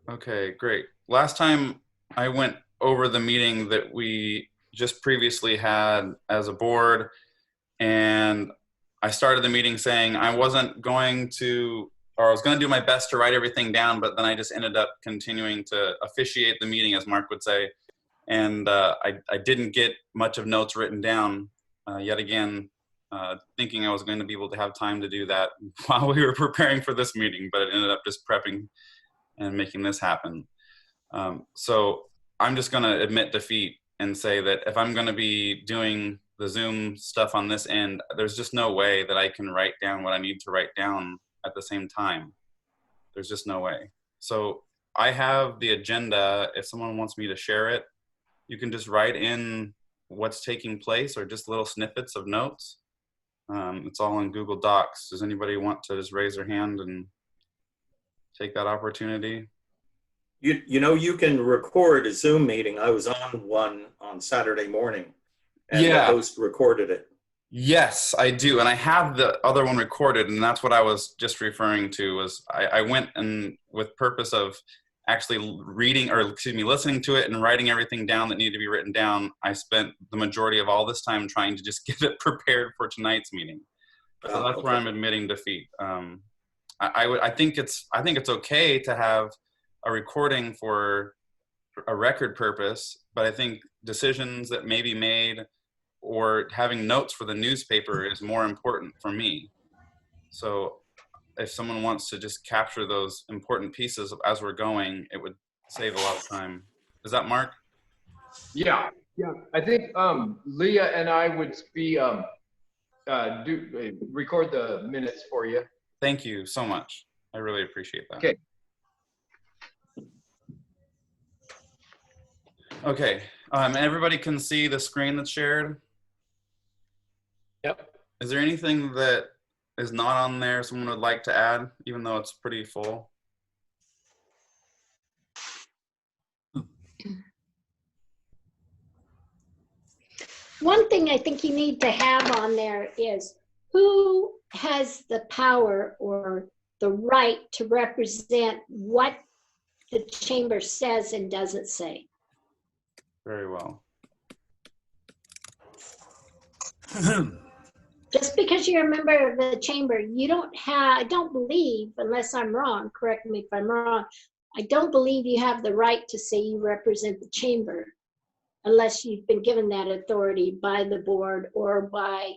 Okay, great. Last time I went over the meeting that we just previously had as a board, and I started the meeting saying I wasn't going to, or I was going to do my best to write everything down, but then I just ended up continuing to officiate the meeting, as Mark would say. And I didn't get much of notes written down yet again, thinking I was going to be able to have time to do that while we were preparing for this meeting, but it ended up just prepping and making this happen. So I'm just going to admit defeat and say that if I'm going to be doing the Zoom stuff on this end, there's just no way that I can write down what I need to write down at the same time. There's just no way. So I have the agenda. If someone wants me to share it, you can just write in what's taking place or just little snippets of notes. It's all in Google Docs. Does anybody want to just raise their hand and take that opportunity? You know, you can record a Zoom meeting. I was on one on Saturday morning, and the host recorded it. Yes, I do. And I have the other one recorded, and that's what I was just referring to. Was I went and with purpose of actually reading, or excuse me, listening to it and writing everything down that needed to be written down. I spent the majority of all this time trying to just get it prepared for tonight's meeting. So that's where I'm admitting defeat. I think it's okay to have a recording for a record purpose, but I think decisions that may be made or having notes for the newspaper is more important for me. So if someone wants to just capture those important pieces as we're going, it would save a lot of time. Is that Mark? Yeah. I think Leah and I would be record the minutes for you. Thank you so much. I really appreciate that. Okay. Okay. Everybody can see the screen that's shared? Yep. Is there anything that is not on there someone would like to add, even though it's pretty full? One thing I think you need to have on there is who has the power or the right to represent what the chamber says and doesn't say. Very well. Just because you're a member of the chamber, you don't have, I don't believe, unless I'm wrong, correct me if I'm wrong, I don't believe you have the right to say you represent the chamber unless you've been given that authority by the board or by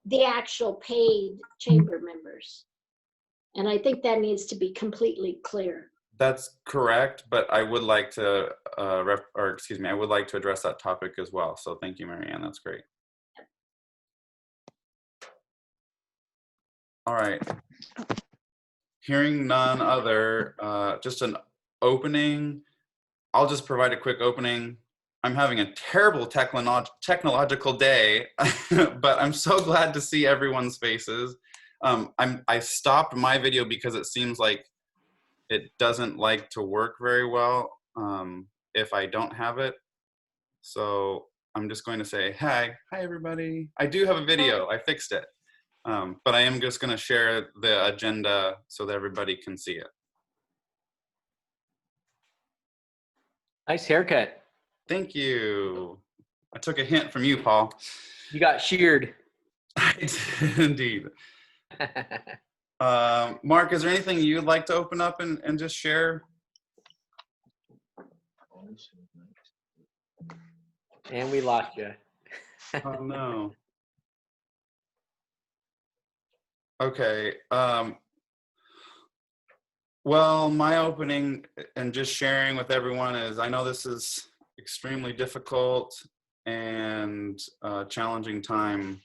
the actual paid chamber members. And I think that needs to be completely clear. That's correct, but I would like to, I would like to address that topic as well. So thank you, Marianne, that's great. All right. Hearing none other, just an opening. I'll just provide a quick opening. I'm having a terrible technological day, but I'm so glad to see everyone's faces. I stopped my video because it seems like it doesn't like to work very well if I don't have it. So I'm just going to say, hi everybody. I do have a video, I fixed it. But I am just going to share the agenda so that everybody can see it. Nice haircut. Thank you. I took a hint from you, Paul. You got sheared. I did indeed. Mark, is there anything you'd like to open up and just share? And we lost you. Oh, no. Okay. Well, my opening and just sharing with everyone is I know this is extremely difficult and challenging time.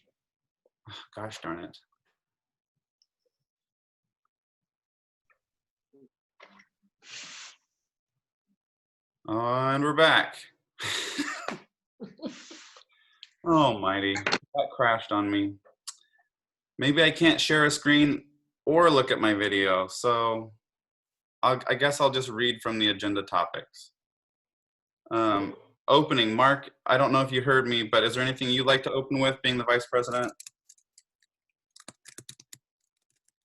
Oh, gosh darn it. And we're back. Oh, mighty. That crashed on me. Maybe I can't share a screen or look at my video, so I guess I'll just read from the agenda topics. Opening, Mark, I don't know if you heard me, but is there anything you'd like to open with, being the vice president?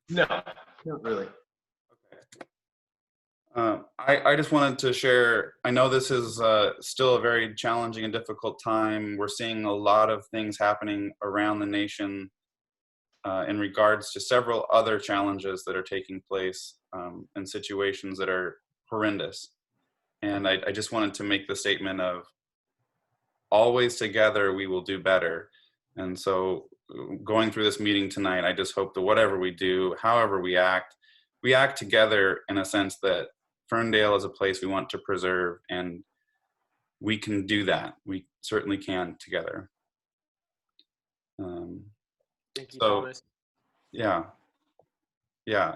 No, not really. Okay. I just wanted to share, I know this is still a very challenging and difficult time. We're seeing a lot of things happening around the nation in regards to several other challenges that are taking place in situations that are horrendous. And I just wanted to make the statement of always together we will do better. And so going through this meeting tonight, I just hope that whatever we do, however we act together in a sense that Ferndale is a place we want to preserve, and we can do that. We certainly can together. Thank you, So, Thomas. yeah,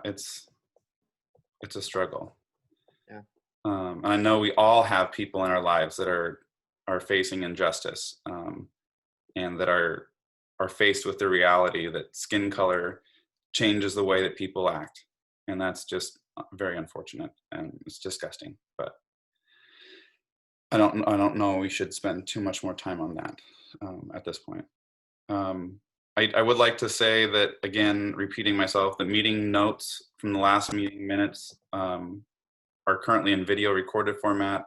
it's a struggle. Yeah. And I know we all have people in our lives that are facing injustice, and that are faced with the reality that skin color changes the way that people act, and that's just very unfortunate, and it's disgusting. But I don't know we should spend too much more time on that at this point. I would like to say that, again, repeating myself, the meeting notes from the last meeting minutes are currently in video recorded format.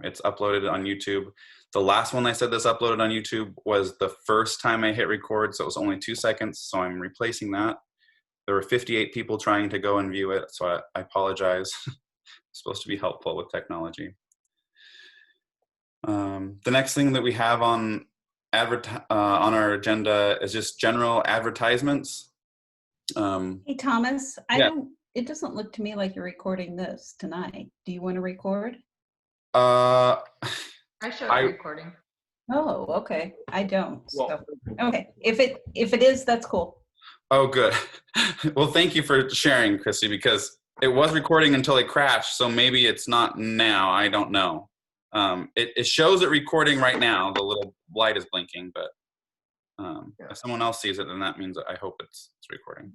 It's uploaded on YouTube. The last one I said this uploaded on YouTube was the first time I hit record, so it was only 2 seconds, so I'm replacing that. There were 58 people trying to go and view it, so I apologize. I'm supposed to be helpful with technology. The next thing that we have on our agenda is just general advertisements. Hey, Thomas, Yeah. it doesn't look to me like you're recording this tonight. Do you want to record? I showed recording. Oh, okay. I don't. Well, So, okay. If it is, that's cool. Oh, good. Well, thank you for sharing, Christy, because it was recording until it crashed, so maybe it's not now. I don't know. It shows it recording right now. The little light is blinking, but if someone else sees it, then that means I hope it's recording.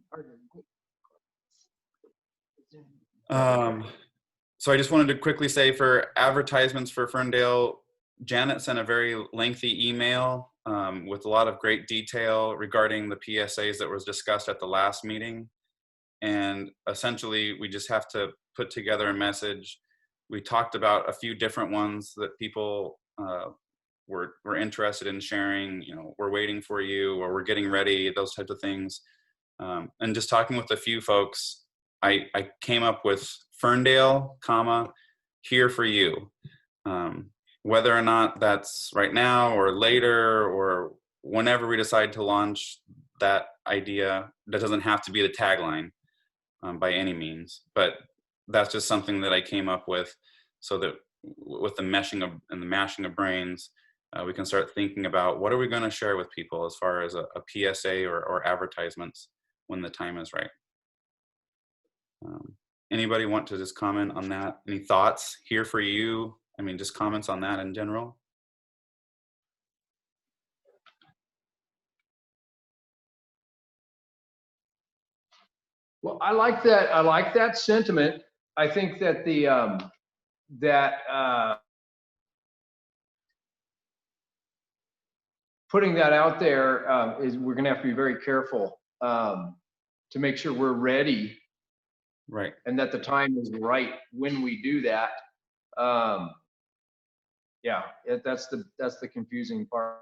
So I just wanted to quickly say, for advertisements for Ferndale, Janet sent a very lengthy email with a lot of great detail regarding the PSAs that was discussed at the last meeting. And essentially, we just have to put together a message. We talked about a few different ones that people were interested in sharing. You know, we're waiting for you, or we're getting ready, those types of things. And just talking with a few folks, I came up with Ferndale, here for you. Whether or not that's right now or later or whenever we decide to launch that idea, that doesn't have to be the tagline by any means, but that's just something that I came up with, so that with the meshing of and the mashing of brains, we can start thinking about what are we going to share with people as far as a PSA or advertisements when the time is right. Anybody want to just comment on that? Any thoughts here for you? I mean, just comments on that in general. Well, I like that. I like that sentiment. I think that putting that out there is, we're going to have to be very careful to make sure we're ready, right, and that the time is right when we do that. Yeah, that's the confusing part.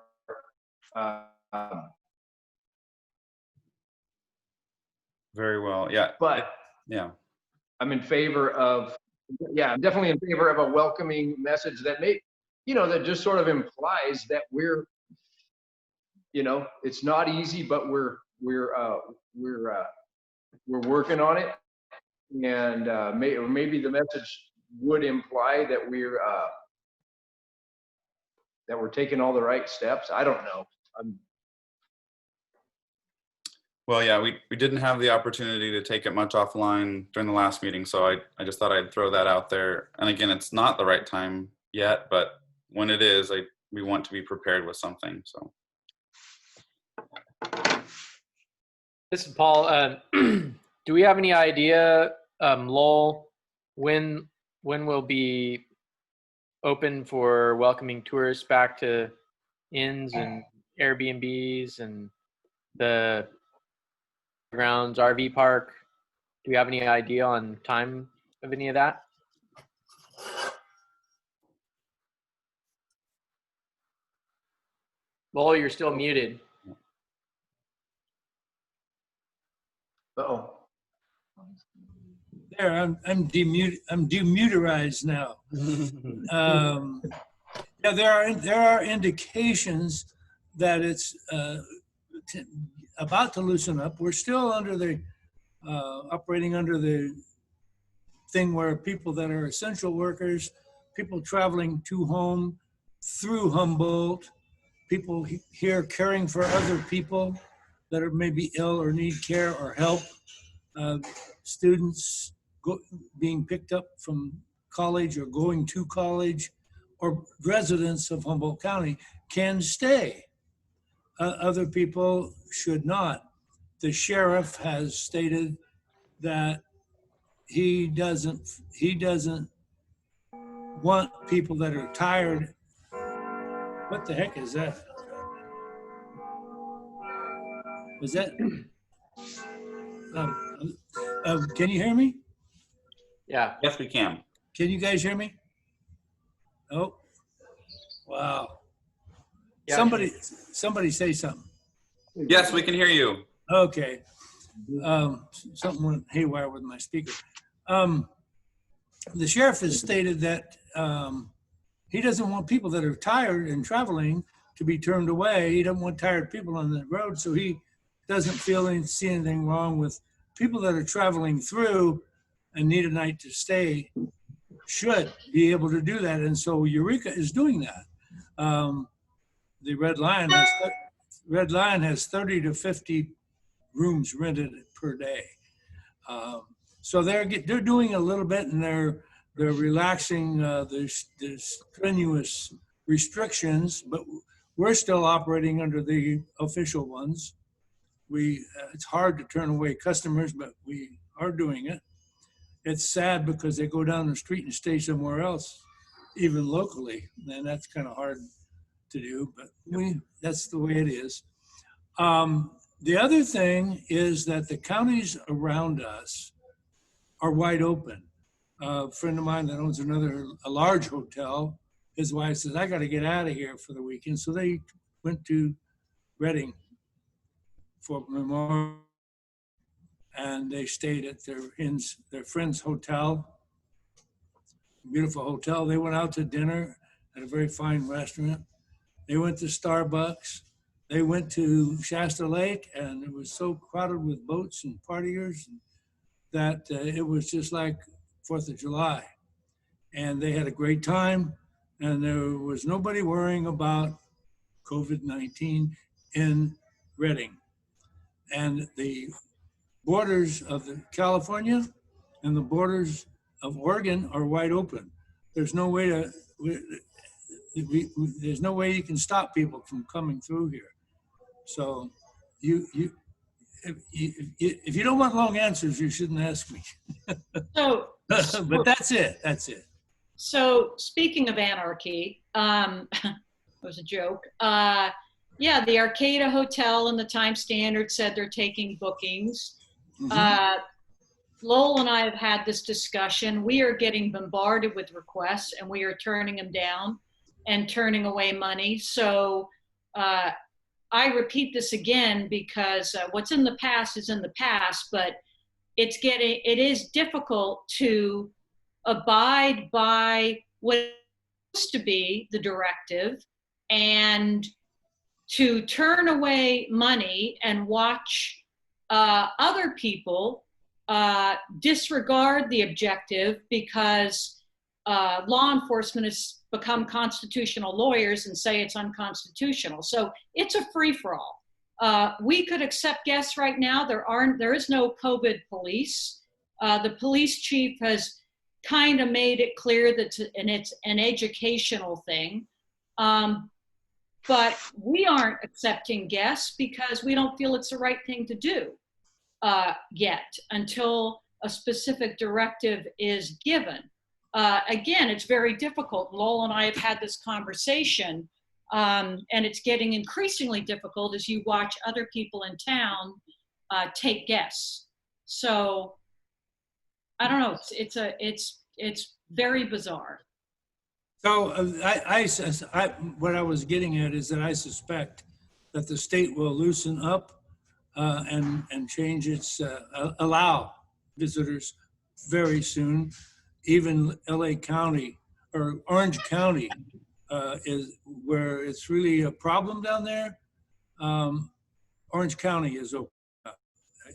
Very well. Yeah. But yeah, I'm in favor of, I'm definitely in favor of a welcoming message that that just sort of implies that we're, it's not easy, but we're working on it. And maybe the message would imply that we're taking all the right steps. I don't know. Well, yeah, we didn't have the opportunity to take it much offline during the last meeting, so I just thought I'd throw that out there. And again, it's not the right time yet, but when it is, we want to be prepared with something. So, This is Paul. Do we have any idea, Lowell, when we'll be open for welcoming tourists back to inns and Airbnbs and the grounds, RV park? Do we have any idea on time of any of that? Lowell, you're still muted. Uh-oh. There, I'm demuterized now. Yeah, there are indications that it's about to loosen up. We're still under the operating under the thing where people that are essential workers, people traveling to home through Humboldt, people here caring for other people that are maybe ill or need care or help, students being picked up from college or going to college, or residents of Humboldt County can stay. Other people should not. The sheriff has stated that he doesn't want people that are tired. What the heck is that? Was that? Can you hear me? Yeah. Yes, we can. Can you guys hear me? Oh, wow. Yeah. Somebody say something. Yes, we can hear you. Okay. Something went haywire with my speaker. The sheriff has stated that he doesn't want people that are tired and traveling to be turned away. He doesn't want tired people on the road, so he doesn't see anything wrong with people that are traveling through and need a night to stay should be able to do that. And so Eureka is doing that. The Red Lion has 30 to 50 rooms rented per day. So they're doing a little bit, and they're relaxing the strenuous restrictions, but we're still operating under the official ones. It's hard to turn away customers, but we are doing it. It's sad because they go down the street and stay somewhere else, even locally, and that's kind of hard to do, but that's the way it is. The other thing is that the counties around us are wide open. A friend of mine that owns a large hotel, his wife says, I got to get out of here for the weekend. So they went to Reading for Memorial, and they stayed at their friend's hotel, beautiful hotel. They went out to dinner at a very fine restaurant. They went to Starbucks. They went to Shasta Lake, and it was so crowded with boats and partiers that it was just like 4th of July. And they had a great time, and there was nobody worrying about COVID-19 in Reading. And the borders of California and the borders of Oregon are wide open. There's no way there's no way you can stop people from coming through here. So if you don't want long answers, you shouldn't ask me. So, but that's it. so speaking of anarchy, it was a joke. Yeah, the Arcata Hotel and the Times Standard said they're taking bookings. Mm-hmm. Lowell and I have had this discussion. We are getting bombarded with requests, and we are turning them down and turning away money. So I repeat this again because what's in the past is in the past, but it is difficult to abide by what's supposed to be the directive and to turn away money and watch other people disregard the objective because law enforcement has become constitutional lawyers and say it's unconstitutional. So it's a free-for-all. We could accept guests right now. There is no COVID police. The police chief has kind of made it clear that it's an educational thing. But we aren't accepting guests because we don't feel it's the right thing to do yet until a specific directive is given. Again, it's very difficult. Lowell and I have had this conversation, and it's getting increasingly difficult as you watch other people in town take guests. So I don't know. It's very bizarre. So what I was getting at is that I suspect that the state will loosen up and change its, allow visitors very soon. Even LA County or Orange County is where it's really a problem down there. Orange County is open.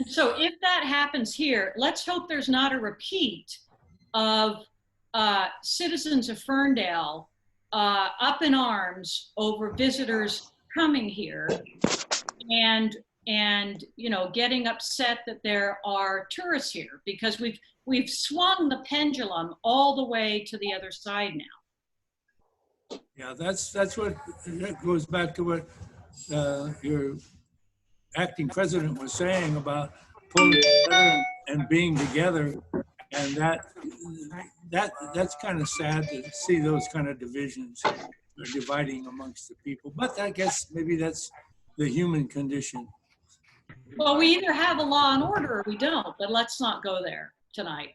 So if that happens here, let's hope there's not a repeat of citizens of Ferndale up in arms over visitors coming here and getting upset that there are tourists here, because we've swung the pendulum all the way to the other side now. Yeah, that's what, that goes back to what your acting president was saying about pulling together and being together. And that's kind of sad to see those kind of divisions dividing amongst the people. But I guess maybe that's the human condition. Well, we either have a law and order or we don't, but let's not go there tonight.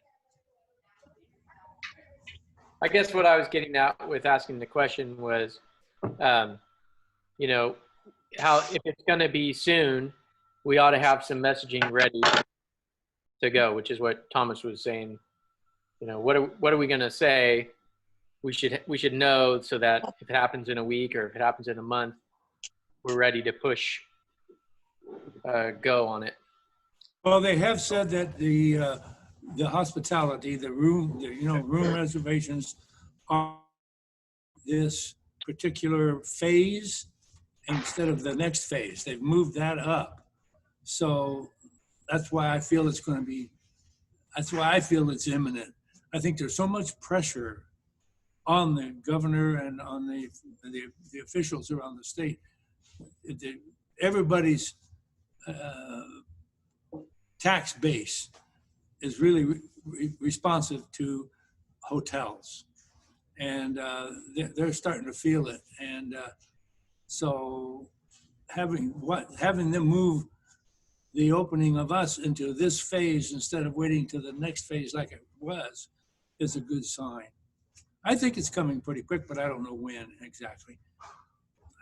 I guess what I was getting at with asking the question was, you know, how, if it's going to be soon, we ought to have some messaging ready to go, which is what Thomas was saying. You know, what are we going to say? We should know, so that if it happens in a week or if it happens in a month, we're ready to push go on it. Well, they have said that the hospitality, the room reservations are this particular phase instead of the next phase. They've moved that up. So that's why I feel it's going to be, that's why I feel it's imminent. I think there's so much pressure on the governor and on the officials around the state. Everybody's tax base is really responsive to hotels, and they're starting to feel it. And so having them move the opening of us into this phase instead of waiting to the next phase like it was is a good sign. I think it's coming pretty quick, but I don't know when exactly.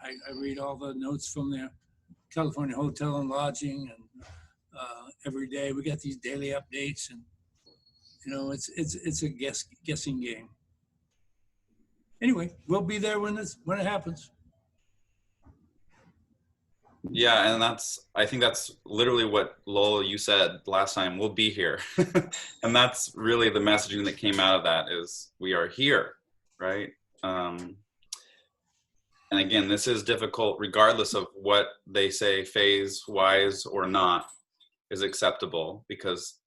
I read all the notes from the California Hotel and Lodging, and every day we got these daily updates, and you know, it's a guessing game. Anyway, we'll be there when it happens. Yeah, and I think that's literally what Lowell, you said last time. We'll be here. And that's really the messaging that came out of that, is we are here, right? And again, this is difficult regardless of what they say phase-wise or not is acceptable, because,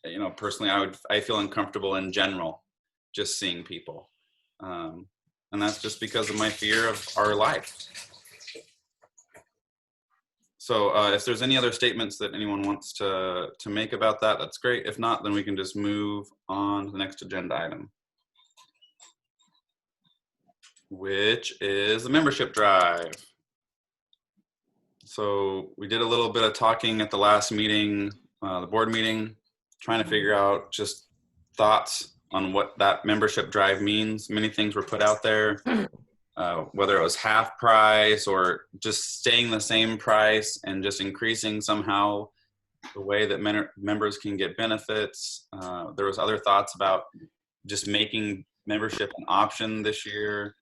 you know, personally, I feel uncomfortable in general just seeing people. And that's just because of my fear of our life. So if there's any other statements that anyone wants to make about that, that's great. If not, then we can just move on to the next agenda item, which is the membership drive. So we did a little bit of talking at the last meeting, the board meeting, trying to figure out just thoughts on what that membership drive means. Many things were put out there. Whether it was half price or just staying the same price and just increasing somehow the way that members can get benefits. There was other thoughts about just making membership an option this year.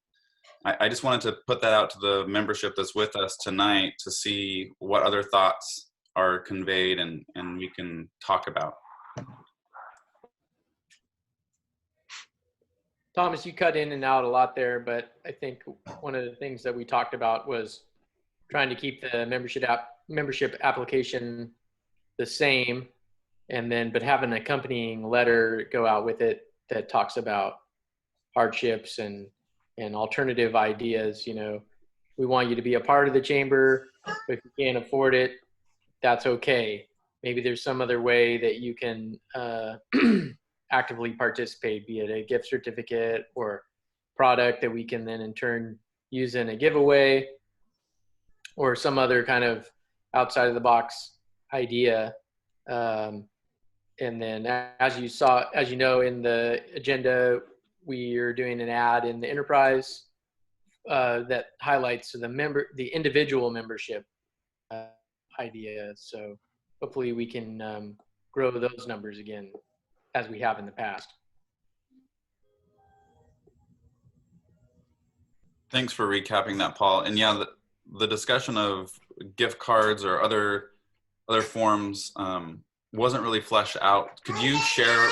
I just wanted to put that out to the membership that's with us tonight to see what other thoughts are conveyed and we can talk about. Thomas, you cut in and out a lot there, but I think one of the things that we talked about was trying to keep the membership application the same, and then but have an accompanying letter go out with it that talks about hardships and alternative ideas. You know, we want you to be a part of the chamber, but if you can't afford it, that's okay. Maybe there's some other way that you can actively participate, be it a gift certificate or product that we can then in turn use in a giveaway, or some other kind of outside of the box idea. And then as you know, in the agenda, we are doing an ad in the enterprise that highlights the individual membership idea. So hopefully we can grow those numbers again as we have in the past. Thanks for recapping that, Paul. And yeah, the discussion of gift cards or other forms wasn't really fleshed out. Could you share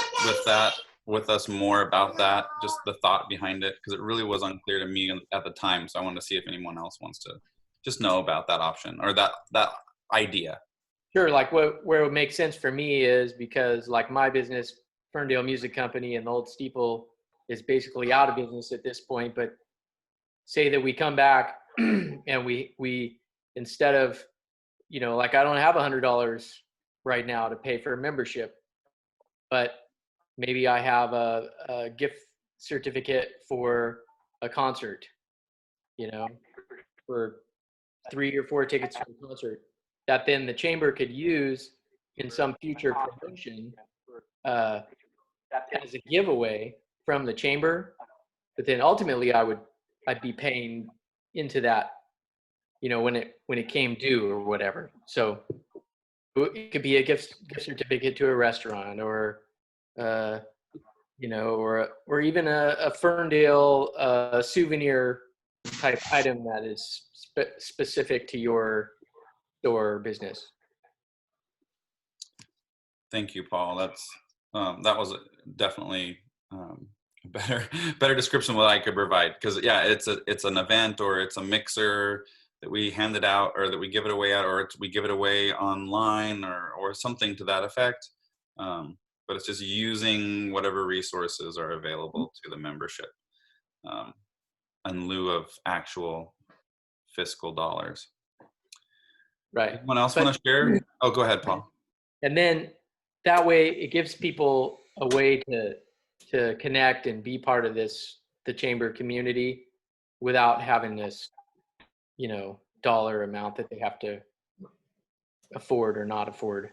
with us more about that, just the thought behind it? Because it really was unclear to me at the time. So I wanted to see if anyone else wants to just know about that option or that idea. Sure. Like where it would make sense for me is because like my business, Ferndale Music Company, and the Old Steeple is basically out of business at this point. But say that we come back and we instead of, like I don't have $100 right now to pay for a membership, but maybe I have a gift certificate for a concert, for 3 or 4 tickets for a concert that then the chamber could use in some future promotion as a giveaway from the chamber. But then ultimately I'd be paying into that, when it came due or whatever. So it could be a gift certificate to a restaurant or, or even a Ferndale souvenir type item that is specific to your store business. Thank you, Paul. That was definitely a better description of what I could provide. Because yeah, it's an event or it's a mixer that we hand it out or that we give it away at, or we give it away online or something to that effect. But it's just using whatever resources are available to the membership in lieu of actual fiscal dollars. Right. Anyone else want to share? Oh, go ahead, Paul. And then that way it gives people a way to connect and be part of the chamber community without having this, dollar amount that they have to afford or not afford.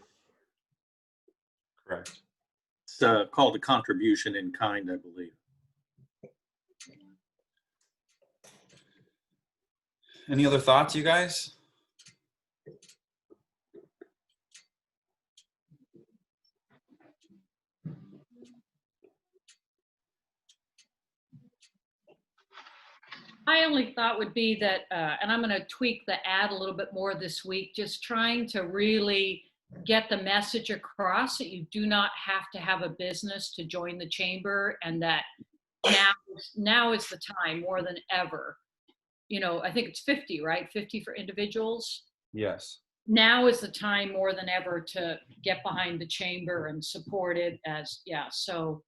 Correct. It's called a contribution in kind, I believe. Any other thoughts, you guys? My only thought would be that, and I'm going to tweak the ad a little bit more this week, just trying to really get the message across that you do not have to have a business to join the chamber, and that now is the time more than ever. I think it's 50, right? 50 for individuals. Yes. Now is the time more than ever to get behind the chamber and support it So,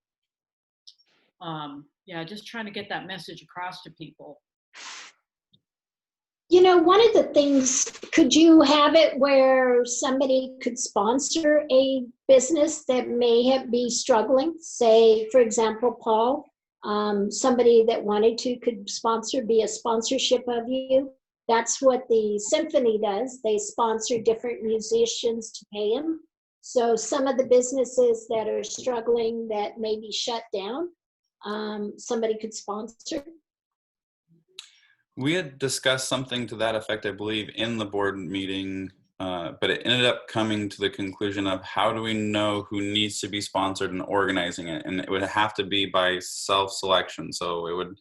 just trying to get that message across to people. One of the things, could you have it where somebody could sponsor a business that may be struggling? Say, for example, Paul, somebody that wanted to could be a sponsorship of you. That's what the symphony does. They sponsor different musicians to pay them. So some of the businesses that are struggling that may be shut down, somebody could sponsor. We had discussed something to that effect, I believe, in the board meeting, but it ended up coming to the conclusion of how do we know who needs to be sponsored and organizing it? And it would have to be by self-selection. So it would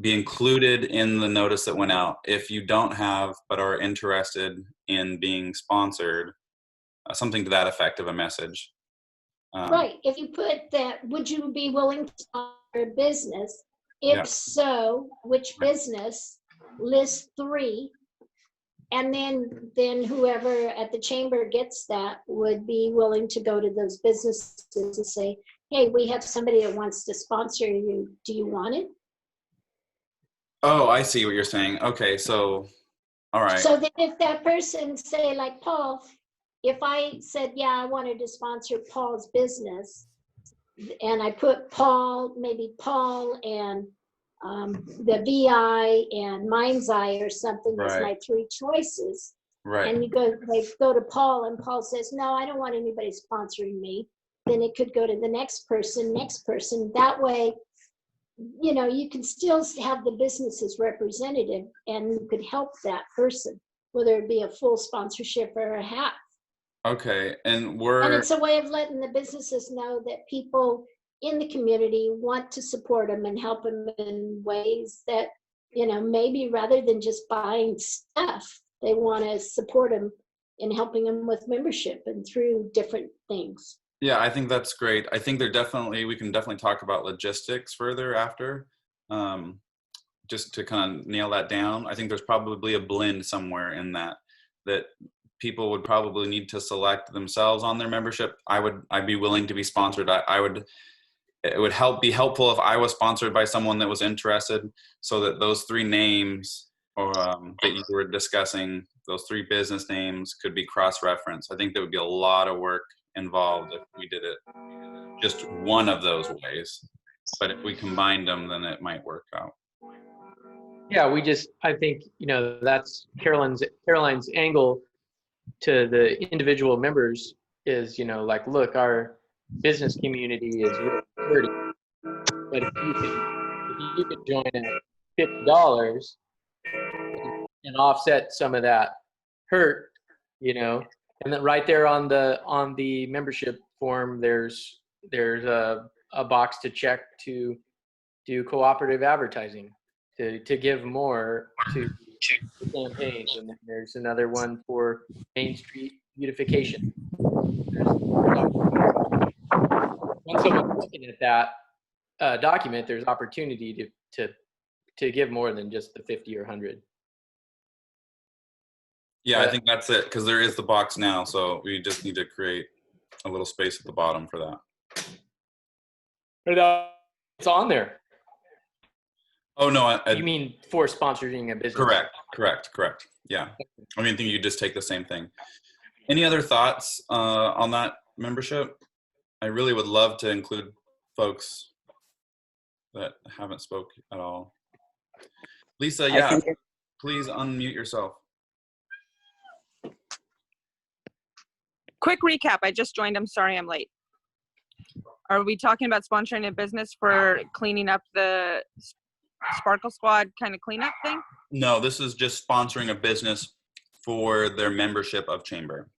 be included in the notice that went out. If you don't have, but are interested in being sponsored, something to that effect of a message. Right. If you put that, would you be willing to sponsor a business? If so, which business? List 3. And then whoever at the chamber gets that would be willing to go to those businesses and say, hey, we have somebody that wants to sponsor you. Do you want it? Oh, I see what you're saying. Okay, so, all right. So then if that person, say like Paul, if I said, yeah, I wanted to sponsor Paul's business, and I put Paul and the VI and Mind's Eye or something as my 3 choices. Right. And they go to Paul, and Paul says, no, I don't want anybody sponsoring me. Then it could go to the next person. That way, you know, you can still have the business as representative, and you could help that person, whether it be a full sponsorship or a half. Okay, and And we're it's a way of letting the businesses know that people in the community want to support them and help them in ways that, you know, maybe rather than just buying stuff, they want to support them in helping them with membership and through different things. yeah, I think that's great. I think we can definitely talk about logistics further after, just to kind of nail that down. I think there's probably a blend somewhere in that people would probably need to select themselves on their membership. I'd be willing to be sponsored. It would be helpful if I was sponsored by someone that was interested, so that those three names or that you were discussing, those three business names could be cross-referenced. I think there would be a lot of work involved if we did it just one of those ways. But if we combined them, then it might work out. Yeah, I think, you know, that's Caroline's angle to the individual members is, you know, like, look, our business community is really dirty, but if you could join at $50 and offset some of that hurt, you know, and then right there on the membership form, there's a box to check to do cooperative advertising, to give more to the campaigns, and then there's another one for Main Street beautification. Once someone's looking at that document, there's opportunity to give more than just the 50 or 100. Yeah, I think that's it, because there is the box now, so we just need to create a little space at the bottom for that. But it's on there. Oh no, You mean for sponsoring a business? Correct. Yeah, I mean, I think you just take the same thing. Any other thoughts on that membership? I really would love to include folks that haven't spoke at all. Lisa, yeah, please unmute yourself. Quick recap. I just joined. I'm sorry I'm late. Are we talking about sponsoring a business for cleaning up the Sparkle Squad kind of cleanup thing? No, this is just sponsoring a business for their membership of Chamber.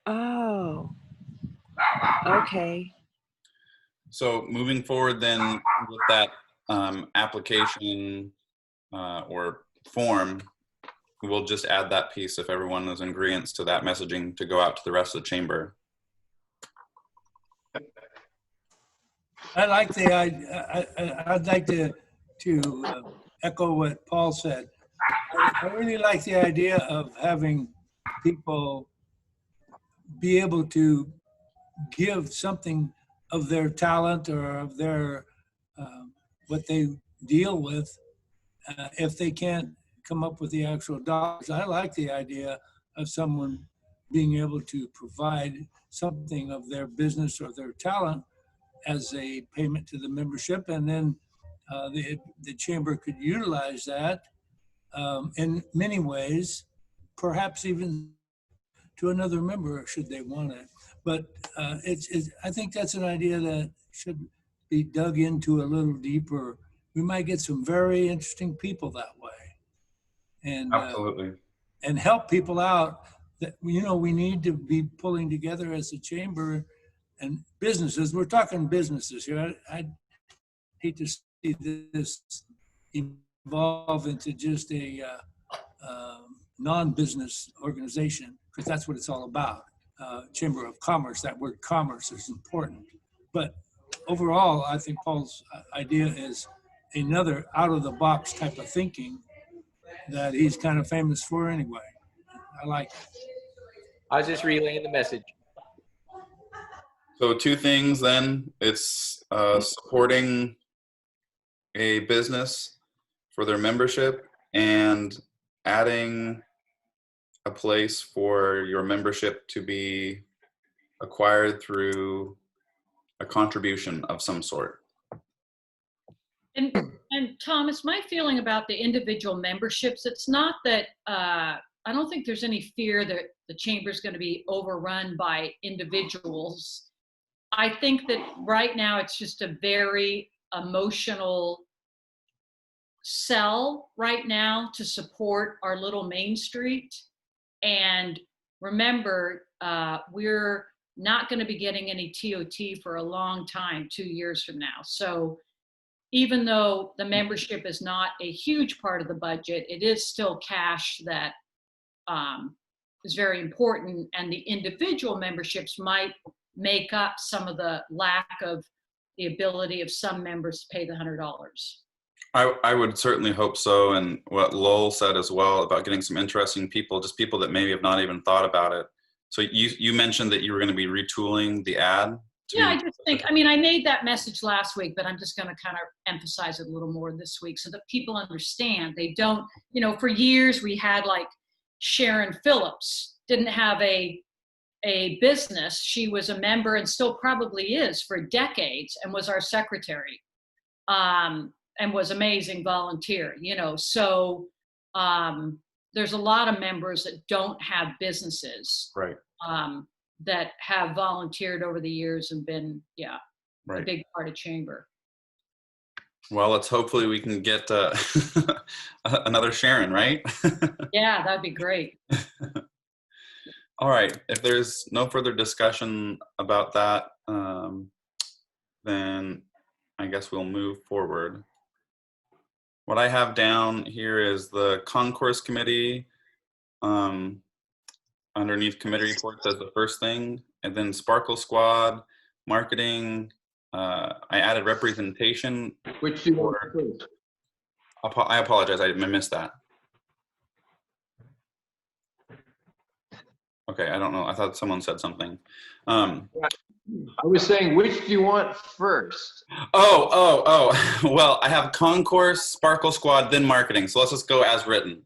Oh, okay. So moving forward then with that application or form, we'll just add that piece if everyone is in agreement to that messaging to go out to the rest of the chamber. I like the idea. I'd like to echo what Paul said. I really like the idea of having people be able to give something of their talent or of their what they deal with if they can't come up with the actual dollars. I like the idea of someone being able to provide something of their business or their talent as a payment to the membership, and then the chamber could utilize that in many ways, perhaps even to another member should they want it. But I think that's an idea that should be dug into a little deeper. We might get some very interesting people that way, and absolutely, and help people out. That, you know, we need to be pulling together as a chamber and businesses. We're talking businesses here. I'd hate to see this evolve into just a non-business organization, because that's what it's all about. Chamber of Commerce, that word commerce is important. But overall, I think Paul's idea is another out-of-the-box type of thinking that he's kind of famous for anyway. I like it. I was just relaying the message. So two things then, it's supporting a business for their membership and adding a place for your membership to be acquired through a contribution of some sort. And Thomas, my feeling about the individual memberships, it's not that, I don't think there's any fear that the chamber is going to be overrun by individuals. I think that right now it's just a very emotional sell right now to support our little Main Street. And remember, we're not going to be getting any TOT for a long time, 2 years from now. So even though the membership is not a huge part of the budget, it is still cash that is very important. And the individual memberships might make up some of the lack of the ability of some members to pay the $100. I would certainly hope so. And what Lowell said as well about getting some interesting people, just people that maybe have not even thought about it. So you mentioned that you were going to be retooling the ad. Yeah, I just think, I mean, I made that message last week, but I'm just going to kind of emphasize it a little more this week so that people understand. They don't, you know, for years we had like Sharon Phillips didn't have a business. She was a member and still probably is for decades and was our secretary. And was amazing volunteer, you know. So there's a lot of members that don't have businesses, right? That have volunteered over the years and been, right, a big part of Chamber. Well, let's hopefully we can get another Sharon, right? Yeah, that'd be great. All right. If there's no further discussion about that, then I guess we'll move forward. What I have down here is the concourse committee. Underneath committee reports as the first thing, and then Sparkle Squad, marketing. I added representation. Which do you want first? I apologize, I missed that. Okay, I don't know. I thought someone said something. I was saying, which do you want first? Oh. Well, I have concourse, Sparkle Squad, then marketing. So let's just go as written.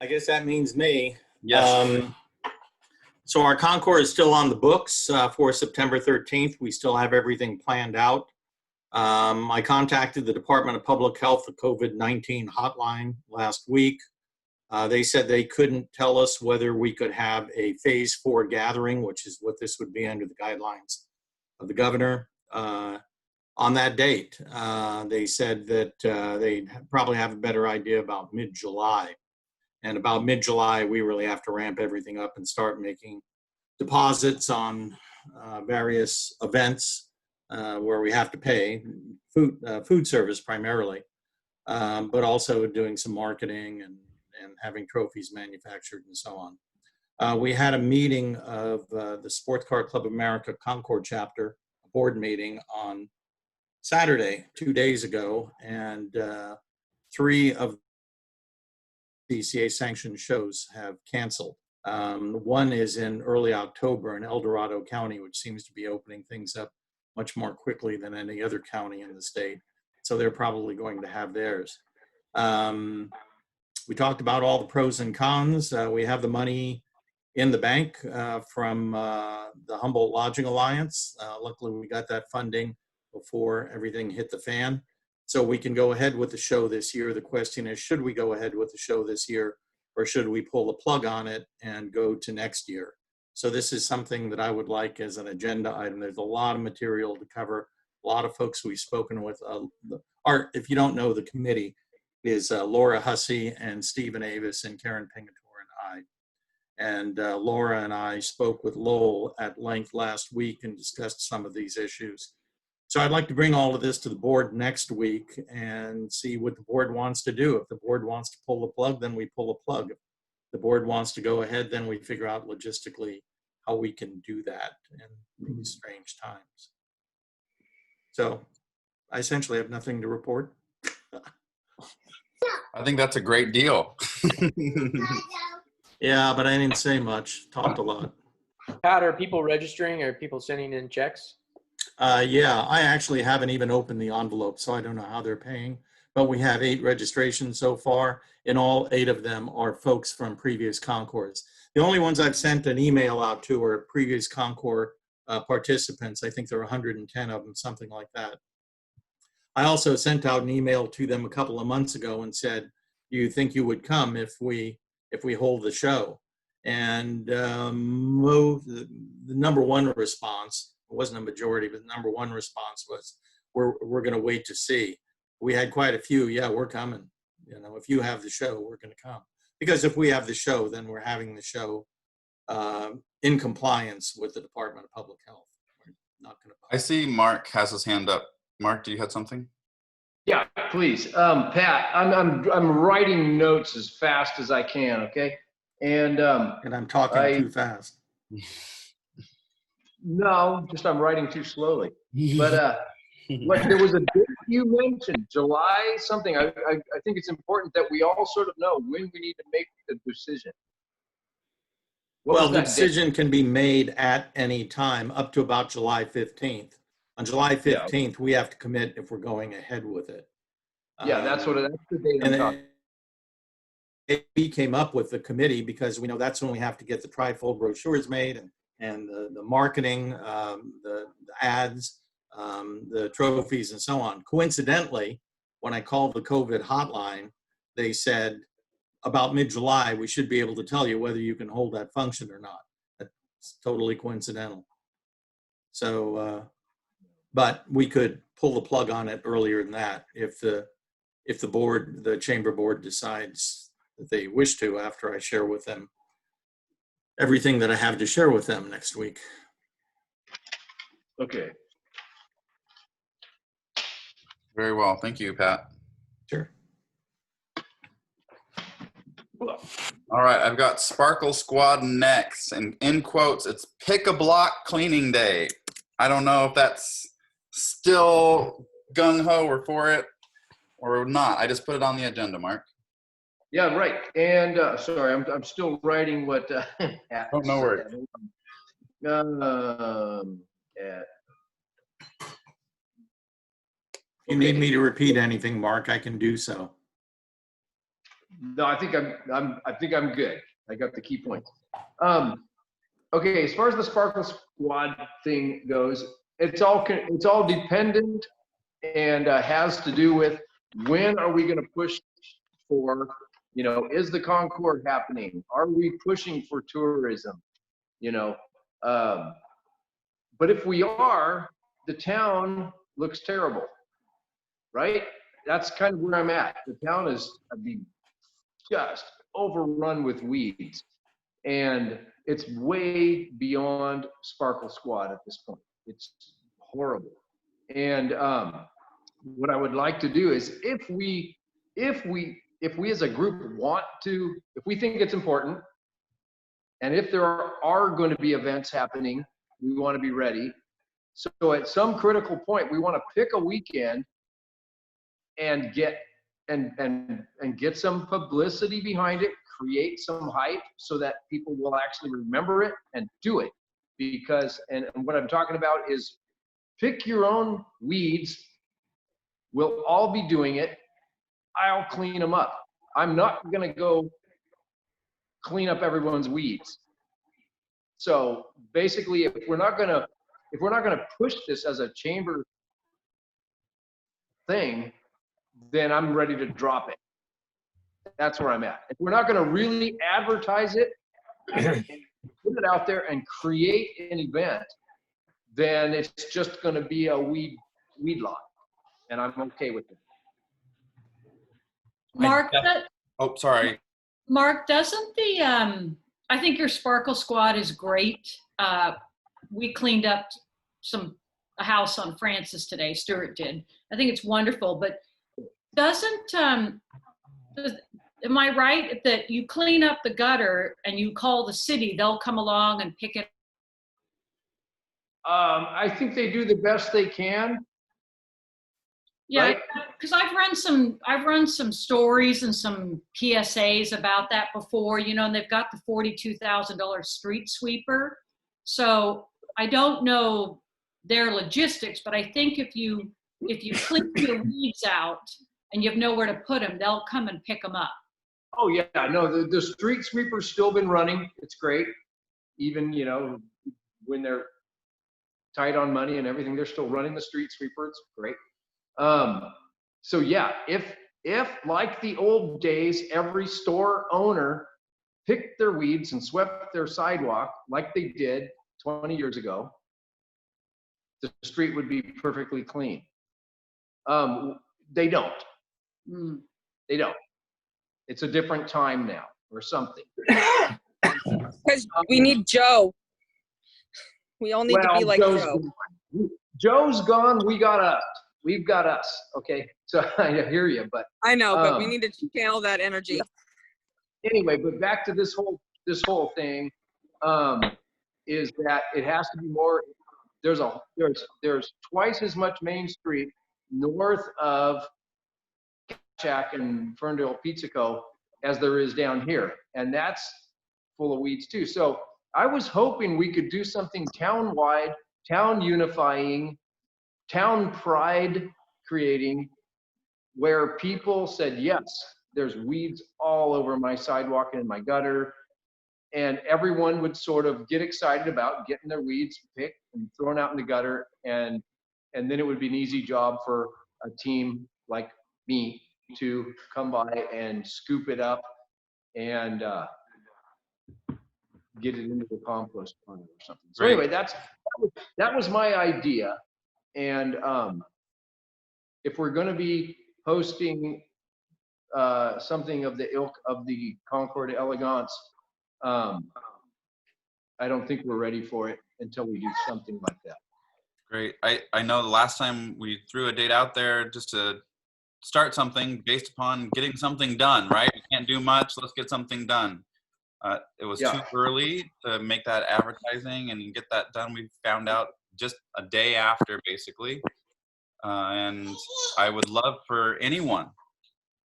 I guess that means me. Yes. So our concourse is still on the books for September 13th. We still have everything planned out. I contacted the Department of Public Health, the COVID-19 hotline last week. They said they couldn't tell us whether we could have a phase 4 gathering, which is what this would be under the guidelines of the governor, on that date. They said that they'd probably have a better idea about mid-July. And about mid-July, we really have to ramp everything up and start making deposits on various events where we have to pay food service primarily, but also doing some marketing and having trophies manufactured and so on. We had a meeting of the Sports Car Club of America Concord chapter, a board meeting on Saturday, 2 days ago, and 3 of DCA sanctioned shows have canceled. One is in early October in El Dorado County, which seems to be opening things up much more quickly than any other county in the state. So they're probably going to have theirs. We talked about all the pros and cons. We have the money in the bank from the Humboldt Lodging Alliance. Luckily, we got that funding before everything hit the fan. So we can go ahead with the show this year. The question is, should we go ahead with the show this year, or should we pull the plug on it and go to next year? So this is something that I would like as an agenda item. There's a lot of material to cover, a lot of folks we've spoken with. If you don't know, the committee is Laura Hussey and Stephen Avis and Karen Pingator and I. And Laura and I spoke with Lowell at length last week and discussed some of these issues. So I'd like to bring all of this to the board next week and see what the board wants to do. If the board wants to pull the plug, then we pull the plug. If the board wants to go ahead, then we figure out logistically how we can do that in these strange times. So I essentially have nothing to report. I think that's a great deal. Yeah, but I didn't say much. Talked a lot. Pat, are people registering? Are people sending in checks? Yeah, I actually haven't even opened the envelope, so I don't know how they're paying. But we have 8 registrations so far, and all 8 of them are folks from previous Concours. The only ones I've sent an email out to are previous Concours participants. I think there are 110 of them, something like that. I also sent out an email to them a couple of months ago and said, "Do you think you would come if we hold the show?" And the number one response it wasn't a majority, but the number one response was, we're going to wait to see. We had quite a few, yeah, we're coming. You know, if you have the show, we're going to come. Because if we have the show, then we're having the show in compliance with the Department of Public Health. We're not going to. I see Mark has his hand up. Mark, do you have something? Yeah, please. Pat, I'm writing notes as fast as I can, okay? And I'm talking too fast. No, just I'm writing too slowly. But there was a date you mentioned, July something. I think it's important that we all sort of know when we need to make the decision. Well, the decision can be made at any time up to about July 15th. On July 15th, we have to commit if we're going ahead with it. Yeah, that's the date I'm talking. We came up with the committee because we know that's when we have to get the trifold brochures made and the marketing, the ads, the trophies and so on. Coincidentally, when I called the COVID hotline, they said about mid-July, we should be able to tell you whether you can hold that function or not. That's totally coincidental. So, but we could pull the plug on it earlier than that if the board, the chamber board decides that they wish to after I share with them everything that I have to share with them next week. Okay. Very well. Thank you, Pat. Sure. All right, I've got Sparkle Squad next, and in quotes, it's pick a block cleaning day. I don't know if that's still gung-ho or for it or not. I just put it on the agenda, Mark. Yeah, right. And sorry, I'm still writing what. Oh, no worries. If you need me to repeat anything, Mark, I can do so. No, I think I'm good. I got the key points. Okay, as far as the Sparkle Squad thing goes, it's all dependent and has to do with when are we going to push for, you know, is the Concord happening? Are we pushing for tourism? You know, but if we are, the town looks terrible, right? That's kind of where I'm at. The town is, just overrun with weeds, and it's way beyond Sparkle Squad at this point. It's horrible. And what I would like to do is, if we as a group want to, if we think it's important, and if there are going to be events happening, we want to be ready. So at some critical point, we want to pick a weekend and get some publicity behind it, create some hype so that people will actually remember it and do it. Because, and what I'm talking about is pick your own weeds. We'll all be doing it. I'll clean them up. I'm not gonna go clean up everyone's weeds. So basically, if we're not gonna push this as a chamber thing, then I'm ready to drop it. That's where I'm at. If we're not going to really advertise it, and put it out there and create an event, then it's just going to be a weed lot, and I'm okay with it. Mark, Oh, sorry. Mark, doesn't the I think your Sparkle Squad is great. We cleaned up a house on Francis today. Stuart did. I think it's wonderful, but doesn't am I right that you clean up the gutter and you call the city, they'll come along and pick it? I think they do the best they can. Yeah, because I've run some stories and some PSAs about that before, you know, and they've got the $42,000 street sweeper. So I don't know their logistics, but I think if you clean your weeds out and you have nowhere to put them, they'll come and pick them up. Oh yeah, no, the street sweeper's still been running. It's great. Even, you know, when they're tight on money and everything, they're still running the street sweeper. It's great. So yeah, if like the old days, every store owner picked their weeds and swept their sidewalk like they did 20 years ago, the street would be perfectly clean. They don't. They don't. It's a different time now or something. Because we need Joe. We all need to be like Joe. Joe's gone. We got us. We've got us. Okay. So I hear you, but I know, but we need to channel that energy. anyway, but back to this whole thing, is that it has to be more. There's twice as much Main Street north of Shack and Ferndale Pizza Co. as there is down here, and that's full of weeds too. So I was hoping we could do something town-wide, town unifying, town pride creating, where people said, yes, there's weeds all over my sidewalk and in my gutter, and everyone would sort of get excited about getting their weeds picked and thrown out in the gutter, and then it would be an easy job for a team like me to come by and scoop it up and get it into the compost pile or something. So anyway, that was my idea. And if we're going to be hosting something of the ilk of the Concord Elegance, I don't think we're ready for it until we do something like that. Great. I know the last time we threw a date out there just to start something based upon getting something done, right? We can't do much. Let's get something done. It was too early to make that advertising and get that done. We found out just a day after, basically. And I would love for anyone,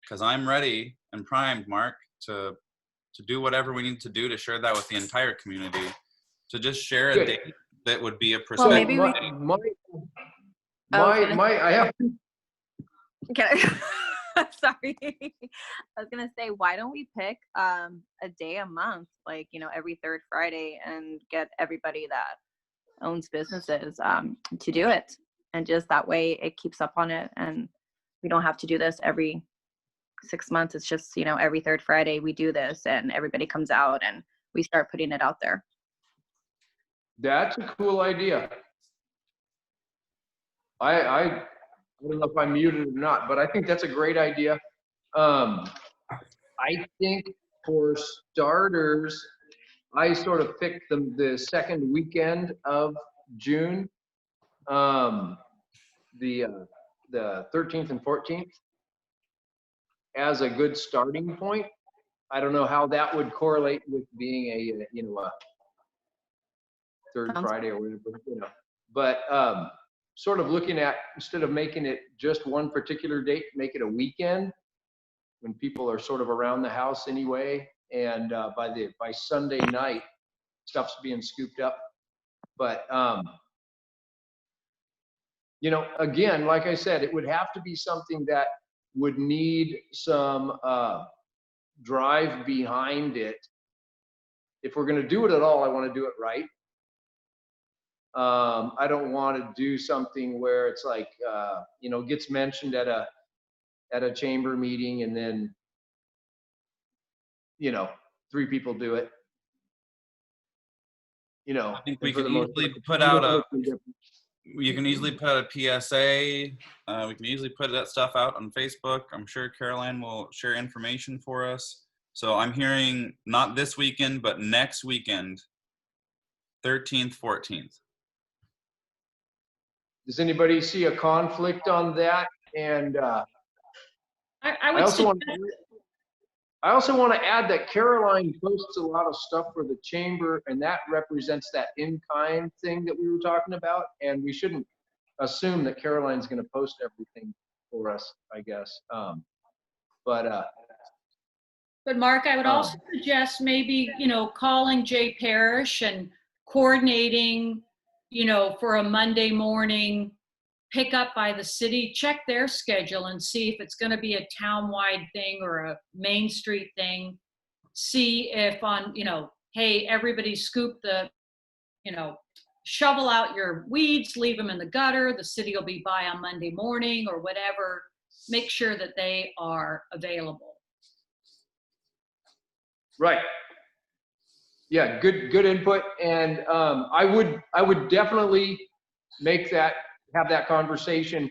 because I'm ready and primed, Mark, to do whatever we need to do to share that with the entire community, to just share a date that would be a perspective. Well, maybe I have Can I, sorry. I was gonna say, why don't we pick a day a month, like, you know, every third Friday, and get everybody that owns businesses to do it, and just that way it keeps up on it, and we don't have to do this every 6 months. It's just, you know, every third Friday we do this, and everybody comes out and we start putting it out there. That's a cool idea. I don't know if I'm muted or not, but I think that's a great idea. I think for starters, I sort of picked the second weekend of June, the 13th and 14th, as a good starting point. I don't know how that would correlate with being a third Friday or whatever, but sort of looking at, instead of making it just one particular date, make it a weekend when people are sort of around the house anyway, and by Sunday night stuff's being scooped up. But again, like I said, it would have to be something that would need some drive behind it. If we're going to do it at all, I want to do it right. I don't want to do something where it's like, gets mentioned at a chamber meeting, and then, 3 people do it. I think we can easily put out you can easily put a PSA. We can easily put that stuff out on Facebook. I'm sure Caroline will share information for us. So I'm hearing not this weekend, but next weekend, 13th, 14th. Does anybody see a conflict on that? And I also want to add that Caroline posts a lot of stuff for the chamber, and that represents that in-kind thing that we were talking about. And we shouldn't assume that Caroline's going to post everything for us, I guess. But Mark, I would also suggest maybe, calling Jay Parrish and coordinating, for a Monday morning pickup by the city. Check their schedule and see if it's going to be a town-wide thing or a Main Street thing. See if on, hey, everybody scoop the, shovel out your weeds, leave them in the gutter. The city will be by on Monday morning or whatever. Make sure that they are available. Right. Yeah, good input. And I would definitely have that conversation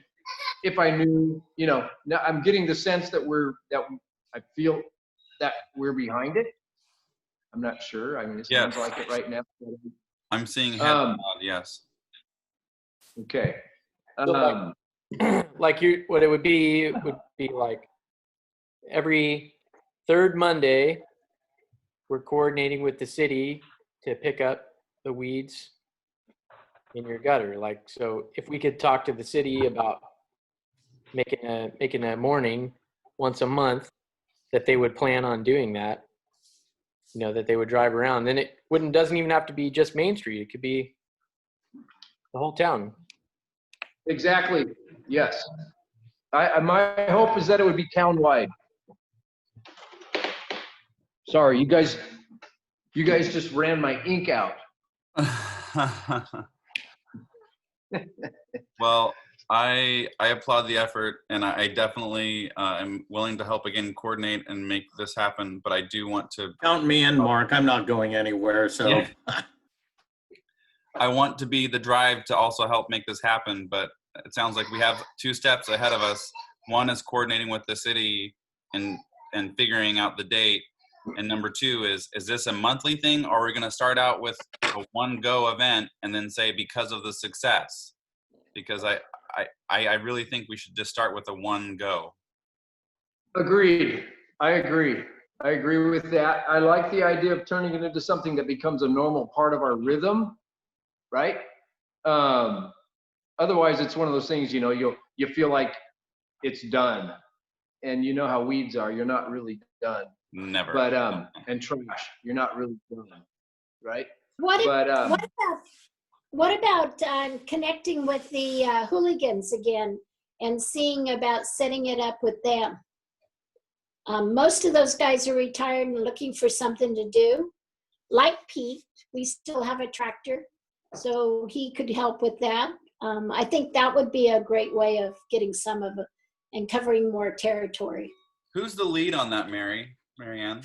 if I knew, now I'm getting the sense that I feel that we're behind it. I'm not sure. I mean, it sounds Yes. like it right now. I'm seeing head nod, yes. Okay. Like what it would be like every third Monday, we're coordinating with the city to pick up the weeds in your gutter. Like, so if we could talk to the city about making a morning once a month that they would plan on doing that, that they would drive around, then it doesn't even have to be just Main Street. It could be the whole town. Exactly. Yes. My hope is that it would be townwide. Sorry, you guys just ran my ink out. Well, I applaud the effort, and I definitely am willing to help again coordinate and make this happen. But I do want to Count me in, Mark. I'm not going anywhere, so. Yeah. I want to be the drive to also help make this happen, but it sounds like we have 2 steps ahead of us. One is coordinating with the city and figuring out the date. And number 2 is this a monthly thing, or are we going to start out with a one-go event and then say because of the success? Because I really think we should just start with a one-go. Agreed. I agree with that. I like the idea of turning it into something that becomes a normal part of our rhythm, right? Otherwise, it's one of those things, you feel like it's done. And you know how weeds are. You're not really done. Never. But and trash, you're not really done, right? What But about connecting with the hooligans again and seeing about setting it up with them? Most of those guys are retired and looking for something to do. Like Pete, we still have a tractor, so he could help with that. I think that would be a great way of getting some of it and covering more territory. Who's the lead on that, Mary Ann?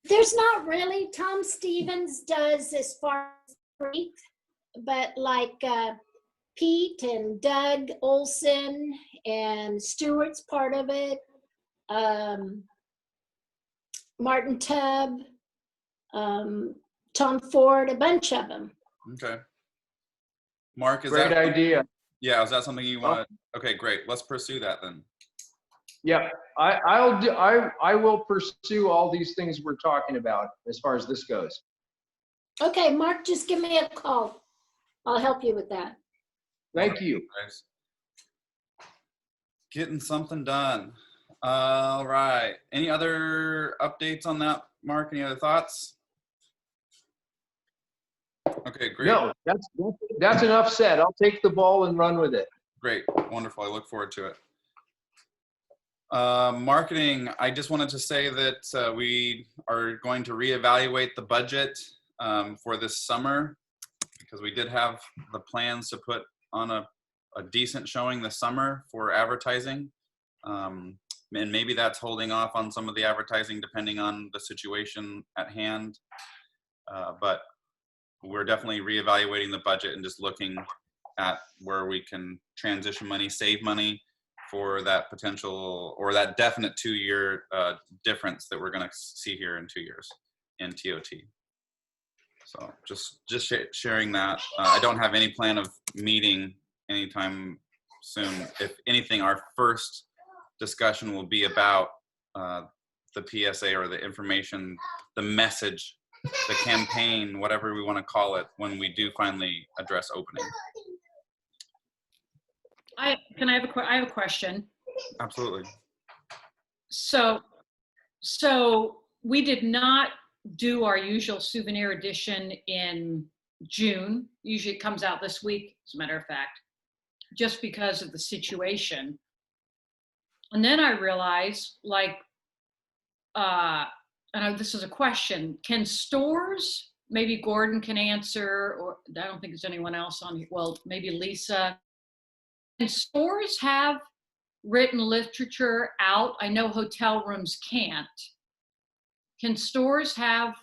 There's not really. Tom Stevens does as far as strength, but like Pete and Doug Olson and Stewart's part of it. Martin Tubb, Tom Ford, a bunch of them. Okay. Mark, is great that idea. Yeah, is that something you want? Okay, great. Let's pursue that then. Yeah, I will pursue all these things we're talking about as far as this goes. Okay, Mark, just give me a call. I'll help you with that. Thank you. Guys. Getting something done. All right. Any other updates on that, Mark? Any other thoughts? Okay, great. No, that's enough said. I'll take the ball and run with it. Great, wonderful. I look forward to it. Marketing, I just wanted to say that we are going to reevaluate the budget for this summer, because we did have the plans to put on a decent showing this summer for advertising. And maybe that's holding off on some of the advertising depending on the situation at hand. But we're definitely reevaluating the budget and just looking at where we can transition money, save money for that potential or that definite 2-year difference that we're going to see here in 2 years in TOT. So just sharing that. I don't have any plan of meeting anytime soon. If anything, our first discussion will be about the PSA or the information, the message, the campaign, whatever we want to call it, when we do finally address opening. I have a question. Absolutely. So we did not do our usual souvenir edition in June. Usually it comes out this week, as a matter of fact, just because of the situation. And then I realized, and this is a question, can stores, maybe Gordon can answer, or I don't think there's anyone else on here, well, maybe Lisa, can stores have written literature out? I know hotel rooms can't. Can stores have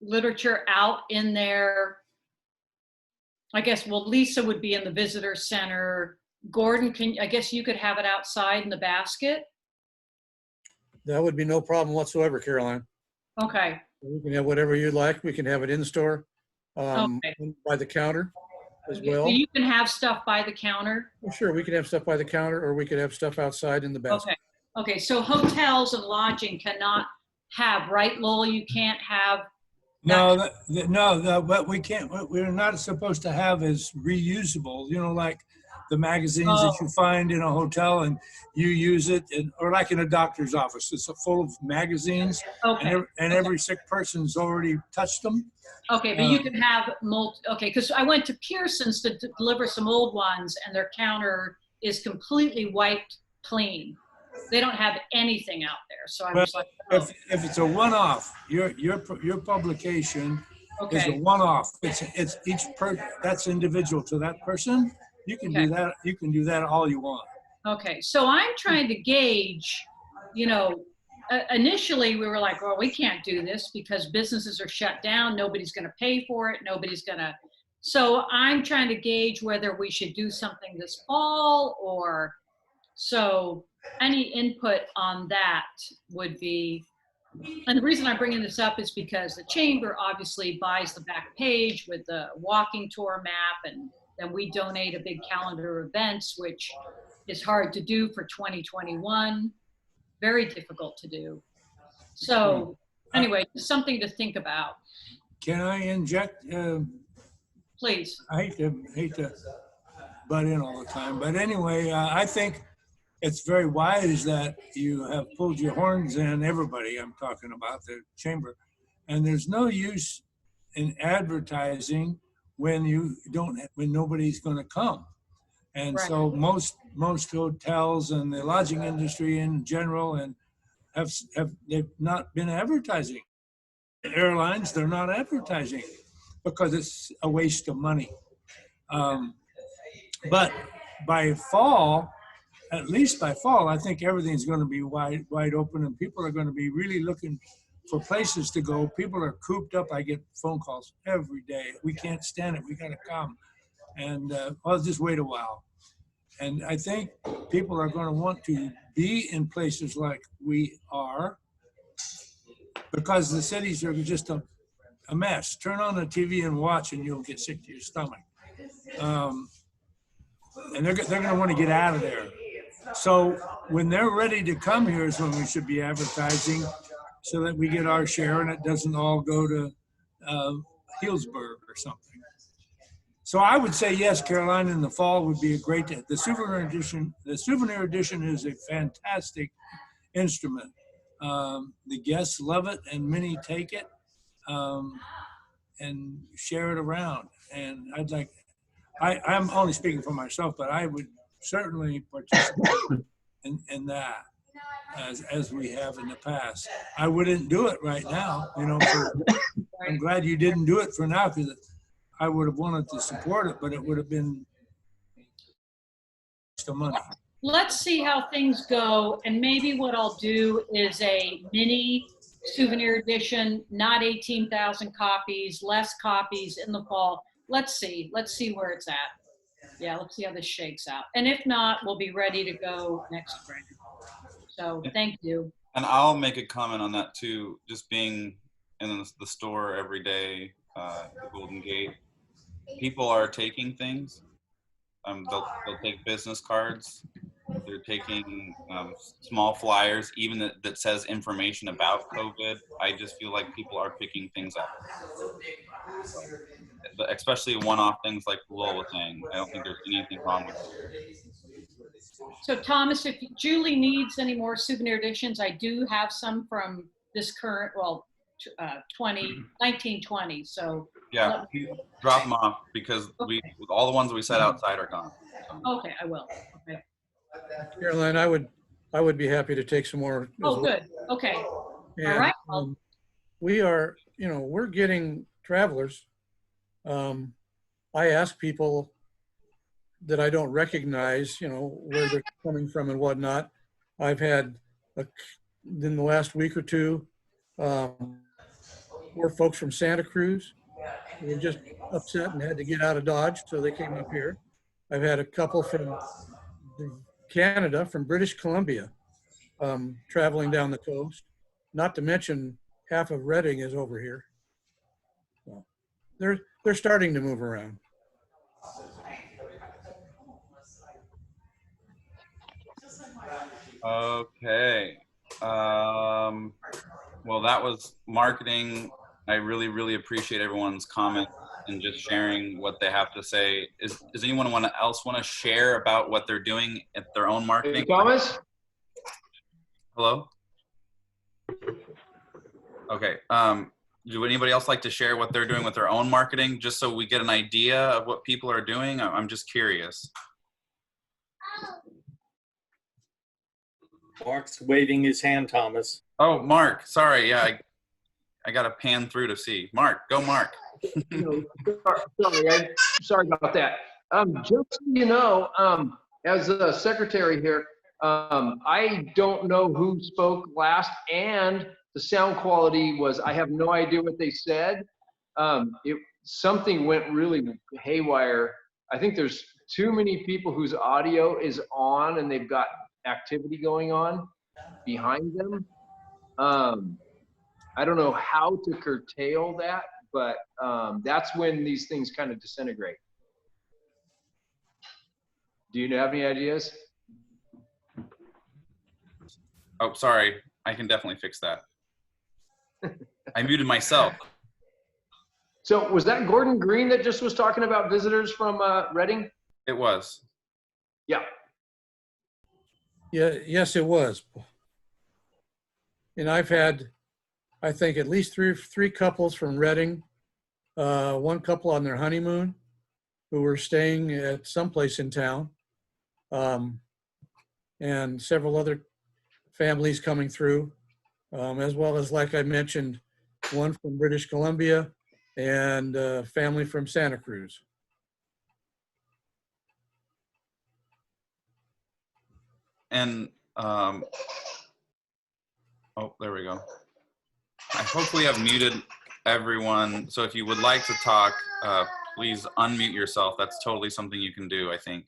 literature out in their I guess, well, Lisa would be in the visitor center. Gordon, I guess you could have it outside in the basket? That would be no problem whatsoever, Caroline. Okay, We can have whatever you like. We can have it in store, okay. by the counter as So well. you can have stuff by the counter? Well, sure, we could have stuff by the counter, or we could have stuff outside in the basket. Okay, so hotels and lodging cannot have, right, Lowell? You can't have, No, what we can't, what we're not supposed to have is reusable, you know, like the magazines that you find in a hotel and you use it, or like in a doctor's office, it's full of magazines okay, and every sick person's already touched them. okay, but you can have okay, because I went to Pearson's to deliver some old ones and their counter is completely wiped clean. They don't have anything out there, so I was like, oh, If it's a one-off, your publication is a okay, one-off. It's that's individual to that person. You can do Okay. that. You can do that all you want. okay. So I'm trying to gauge, you know, initially we were like, well, we can't do this because businesses are shut down. Nobody's going to pay for it. Nobody's going to. So I'm trying to gauge whether we should do something this fall or so. Any input on that would be, and the reason I'm bringing this up is because the chamber obviously buys the back page with the walking tour map, and then we donate a big calendar of events, which is hard to do for 2021, very difficult to do. So anyway, something to think about, Can I inject? please. I hate to butt in all the time, but anyway, I think it's very wise that you have pulled your horns in, everybody, I'm talking about the chamber, and there's no use in advertising when when nobody's going to come. And Right. so most hotels and the lodging industry in general and they've not been advertising. Airlines, they're not advertising because it's a waste of money. But by fall, at least by fall, I think everything's going to be wide open and people are going to be really looking for places to go. People are cooped up. I get phone calls every day. We can't stand it. We got to come. And I'll just wait a while. And I think people are going to want to be in places like we are because the cities are just a mess. Turn on the TV and watch and you'll get sick to your stomach. And they're going to want to get out of there. So when they're ready to come here is when we should be advertising so that we get our share and it doesn't all go to Healdsburg or something. So I would say yes, Caroline, in the fall would be a great day. The souvenir edition is a fantastic instrument. The guests love it and many take it and share it around. And I'm only speaking for myself, but I would certainly participate in that as we have in the past. I wouldn't do it right now, you know. I'm glad you didn't do it for now because I would have wanted to support it, but it would have been some money. Let's see how things go, and maybe what I'll do is a mini souvenir edition, not 18,000 copies, less copies in the fall. Let's see where it's at. Yeah, let's see how this shakes out. And if not, we'll be ready to go next spring. So thank you. And I'll make a comment on that too, just being in the store every day, the Golden Gate. People are taking things. They'll take business cards. They're taking small flyers, even that says information about COVID. I just feel like people are picking things up. Especially one-off things like Lowell was saying. I don't think there's anything wrong with it. So Thomas, if Julie needs any more souvenir editions, I do have some from this current, 1920. So Yeah, drop them off because all the ones that we set outside are gone. Okay, I will. Okay. Caroline, I would be happy to take some more. Oh, good. Okay. And, All right. we're getting travelers. I ask people that I don't recognize, where they're coming from and whatnot. I've had, in the last week or two, more folks from Santa Cruz. were just upset and had to get out of Dodge, so they came up here. I've had a couple from Canada, from British Columbia, traveling down the coast. Not to mention half of Reading is over here. So they're starting to move around. Okay. Well, that was marketing. I really, really appreciate everyone's comment and just sharing what they have to say. Does anyone else want to share about what they're doing at their own marketing? Hey, Thomas? Hello? Okay. Do anybody else like to share what they're doing with their own marketing, just so we get an idea of what people are doing? I'm just curious. Mark's waving his hand, Thomas. Oh, Mark, sorry. Yeah, I got to pan through to see. Mark, go Mark. Sorry about that. Just so you know, as a secretary here, I don't know who spoke last, and the sound quality was, I have no idea what they said. Something went really haywire. I think there's too many people whose audio is on and they've got activity going on behind them. I don't know how to curtail that, but that's when these things kind of disintegrate. Do you have any ideas? Oh, sorry. I can definitely fix that. I muted myself. So was that Gordon Green that just was talking about visitors from Reading? It was. Yeah. Yeah, yes, it was. And I've had, I think, at least three couples from Reading, one couple on their honeymoon who were staying at someplace in town, and several other families coming through, as well as, like I mentioned, one from British Columbia and a family from Santa Cruz. And, oh, there we go. I hopefully have muted everyone. So if you would like to talk, please unmute yourself. That's totally something you can do, I think.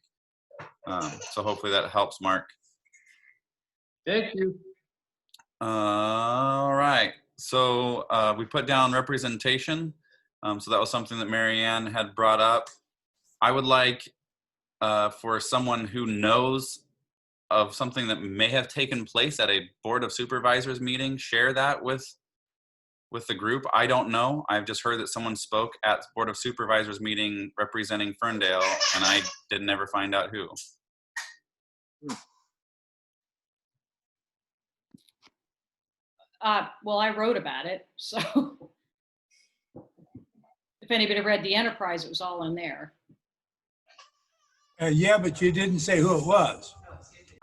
So hopefully that helps, Mark. Thank you. All right. So we put down representation. So that was something that Marianne had brought up. I would like for someone who knows of something that may have taken place at a Board of Supervisors meeting, share that with the group. I don't know. I've just heard that someone spoke at Board of Supervisors meeting representing Ferndale, and I did never find out who. Well, I wrote about it, so if anybody read the Enterprise, it was all in there. Yeah, but you didn't say who it was.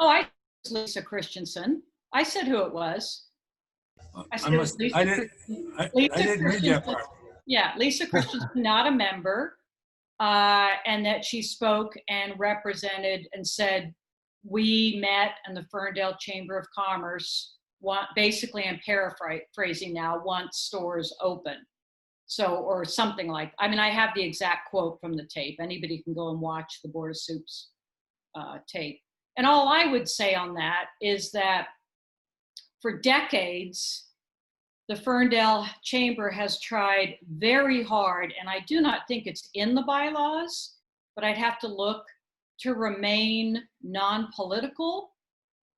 Oh, I Lisa Christensen. I said who it was. I said it was Lisa I didn't read that part. Yeah, Lisa Christensen, not a member, and that she spoke and represented and said, we met in the Ferndale Chamber of Commerce, basically I'm paraphrasing now, once stores open. So, or something like, I mean, I have the exact quote from the tape. Anybody can go and watch the Board of Soups tape. And all I would say on that is that for decades, the Ferndale Chamber has tried very hard, and I do not think it's in the bylaws, but I'd have to look, to remain non-political.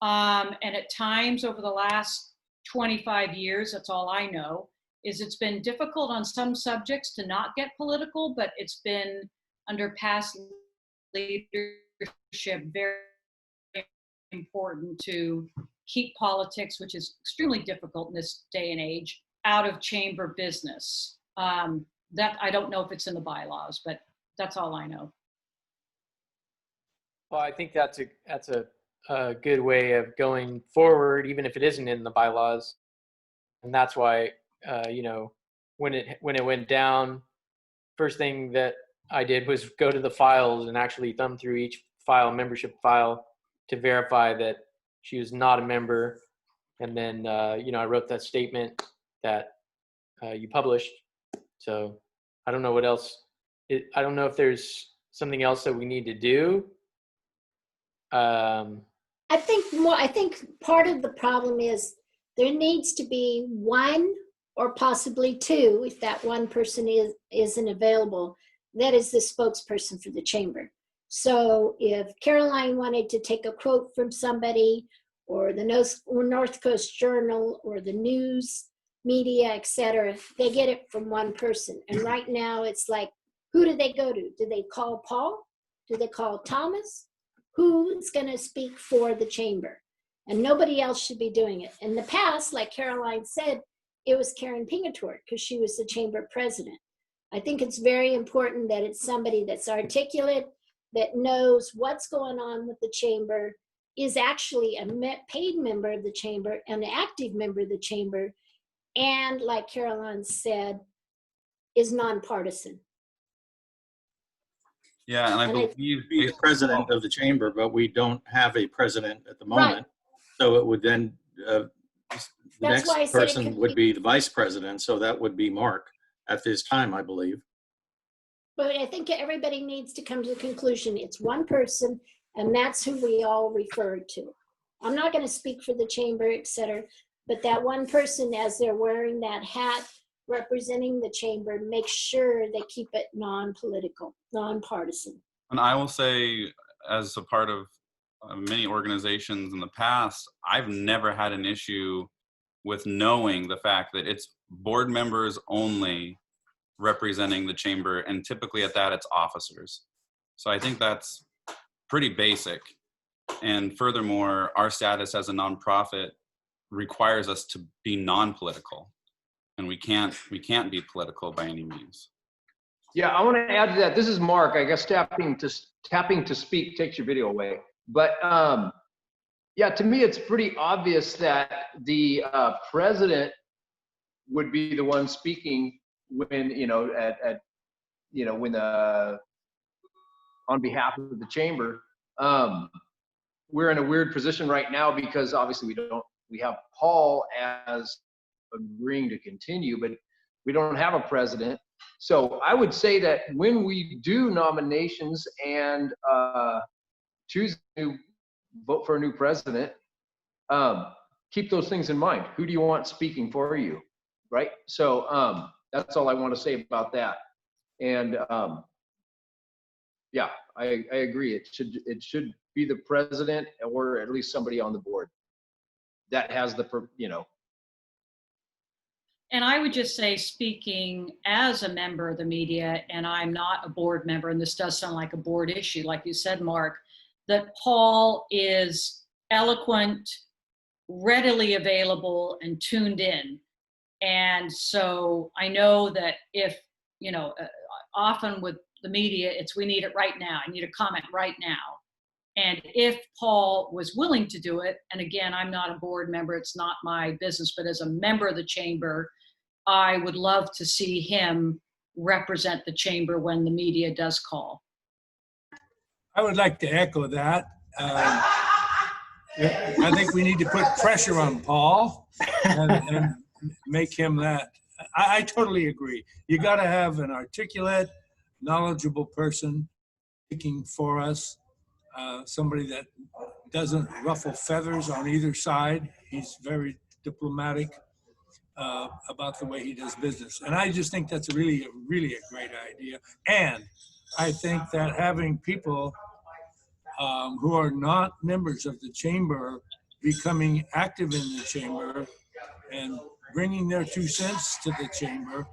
And at times over the last 25 years, that's all I know, is it's been difficult on some subjects to not get political, but it's been under past leadership very important to keep politics, which is extremely difficult in this day and age, out of chamber business. That I don't know if it's in the bylaws, but that's all I know. Well, I think that's a good way of going forward, even if it isn't in the bylaws. And that's why, when it went down, first thing that I did was go to the files and actually thumb through each file, membership file, to verify that she was not a member. And then, I wrote that statement that you published. So I don't know what else. I don't know if there's something else that we need to do. I think part of the problem is there needs to be one or possibly two, if that one person isn't available, that is the spokesperson for the chamber. So if Caroline wanted to take a quote from somebody, or the North Coast Journal, or the news media, etc., they get it from one person. And right now it's like, who do they go to? Do they call Paul? Do they call Thomas? Who's going to speak for the chamber? And nobody else should be doing it. In the past, like Caroline said, it was Karen Pingatore because she was the chamber president. I think it's very important that it's somebody that's articulate, that knows what's going on with the chamber, is actually a paid member of the chamber, an active member of the chamber, and like Caroline said, is nonpartisan. Yeah, and I believe Be the president of the chamber, but we don't have a president at the moment. Right. So it would then, the That's why I next said it person could would be the vice president. So that would be Mark at this time, I believe. But I think everybody needs to come to the conclusion it's one person, and that's who we all refer to. I'm not going to speak for the chamber, et cetera, but that one person, as they're wearing that hat representing the chamber, make sure they keep it non-political, non-partisan. And I will say, as a part of many organizations in the past, I've never had an issue with knowing the fact that it's board members only representing the chamber, and typically at that it's officers. So I think that's pretty basic. And furthermore, our status as a nonprofit requires us to be non-political, and we can't be political by any means. Yeah, I want to add to that. This is Mark. I guess tapping to speak takes your video away. But yeah, to me, it's pretty obvious that the president would be the one speaking when, when on behalf of the chamber. We're in a weird position right now because obviously we have Paul as agreeing to continue, but we don't have a president. So I would say that when we do nominations and vote for a new president, keep those things in mind. Who do you want speaking for you, right? So that's all I want to say about that. And yeah, I agree. It should be the president, or at least somebody on the board that has the, And I would just say, speaking as a member of the media, and I'm not a board member, and this does sound like a board issue, like you said, Mark, that Paul is eloquent, readily available, and tuned in. And so I know that if, often with the media, it's we need it right now. I need a comment right now. And if Paul was willing to do it, and again, I'm not a board member, it's not my business, but as a member of the chamber, I would love to see him represent the chamber when the media does call. I would like to echo that. I think we need to put pressure on Paul and make him that. I totally agree. You got to have an articulate, knowledgeable person speaking for us, somebody that doesn't ruffle feathers on either side. He's very diplomatic about the way he does business. And I just think that's really a great idea. And I think that having people who are not members of the chamber becoming active in the chamber and bringing their 2 cents to the chamber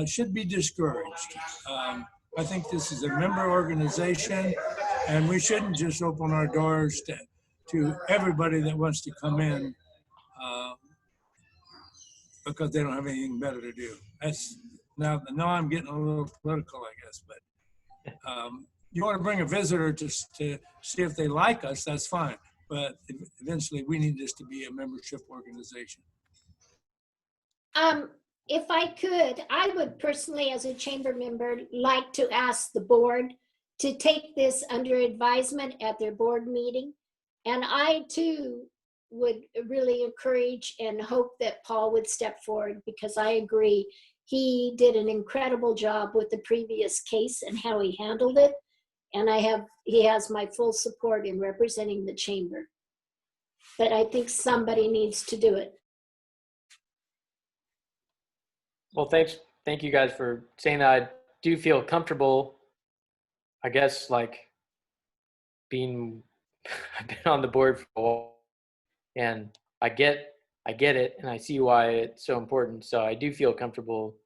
should be discouraged. I think this is a member organization, and we shouldn't just open our doors to everybody that wants to come in because they don't have anything better to do. That's now I'm getting a little political, I guess, but you want to bring a visitor to see if they like us, that's fine. But eventually we need this to be a membership organization. If I could, I would personally, as a chamber member, like to ask the board to take this under advisement at their board meeting. And I too would really encourage and hope that Paul would step forward, because I agree He did an incredible job with the previous case and how he handled it. And he has my full support in representing the chamber. But I think somebody needs to do it. Well, thank you guys for saying that. I do feel comfortable, I guess, like I've been on the board for a while, and I get it, and I see why it's so important. So I do feel comfortable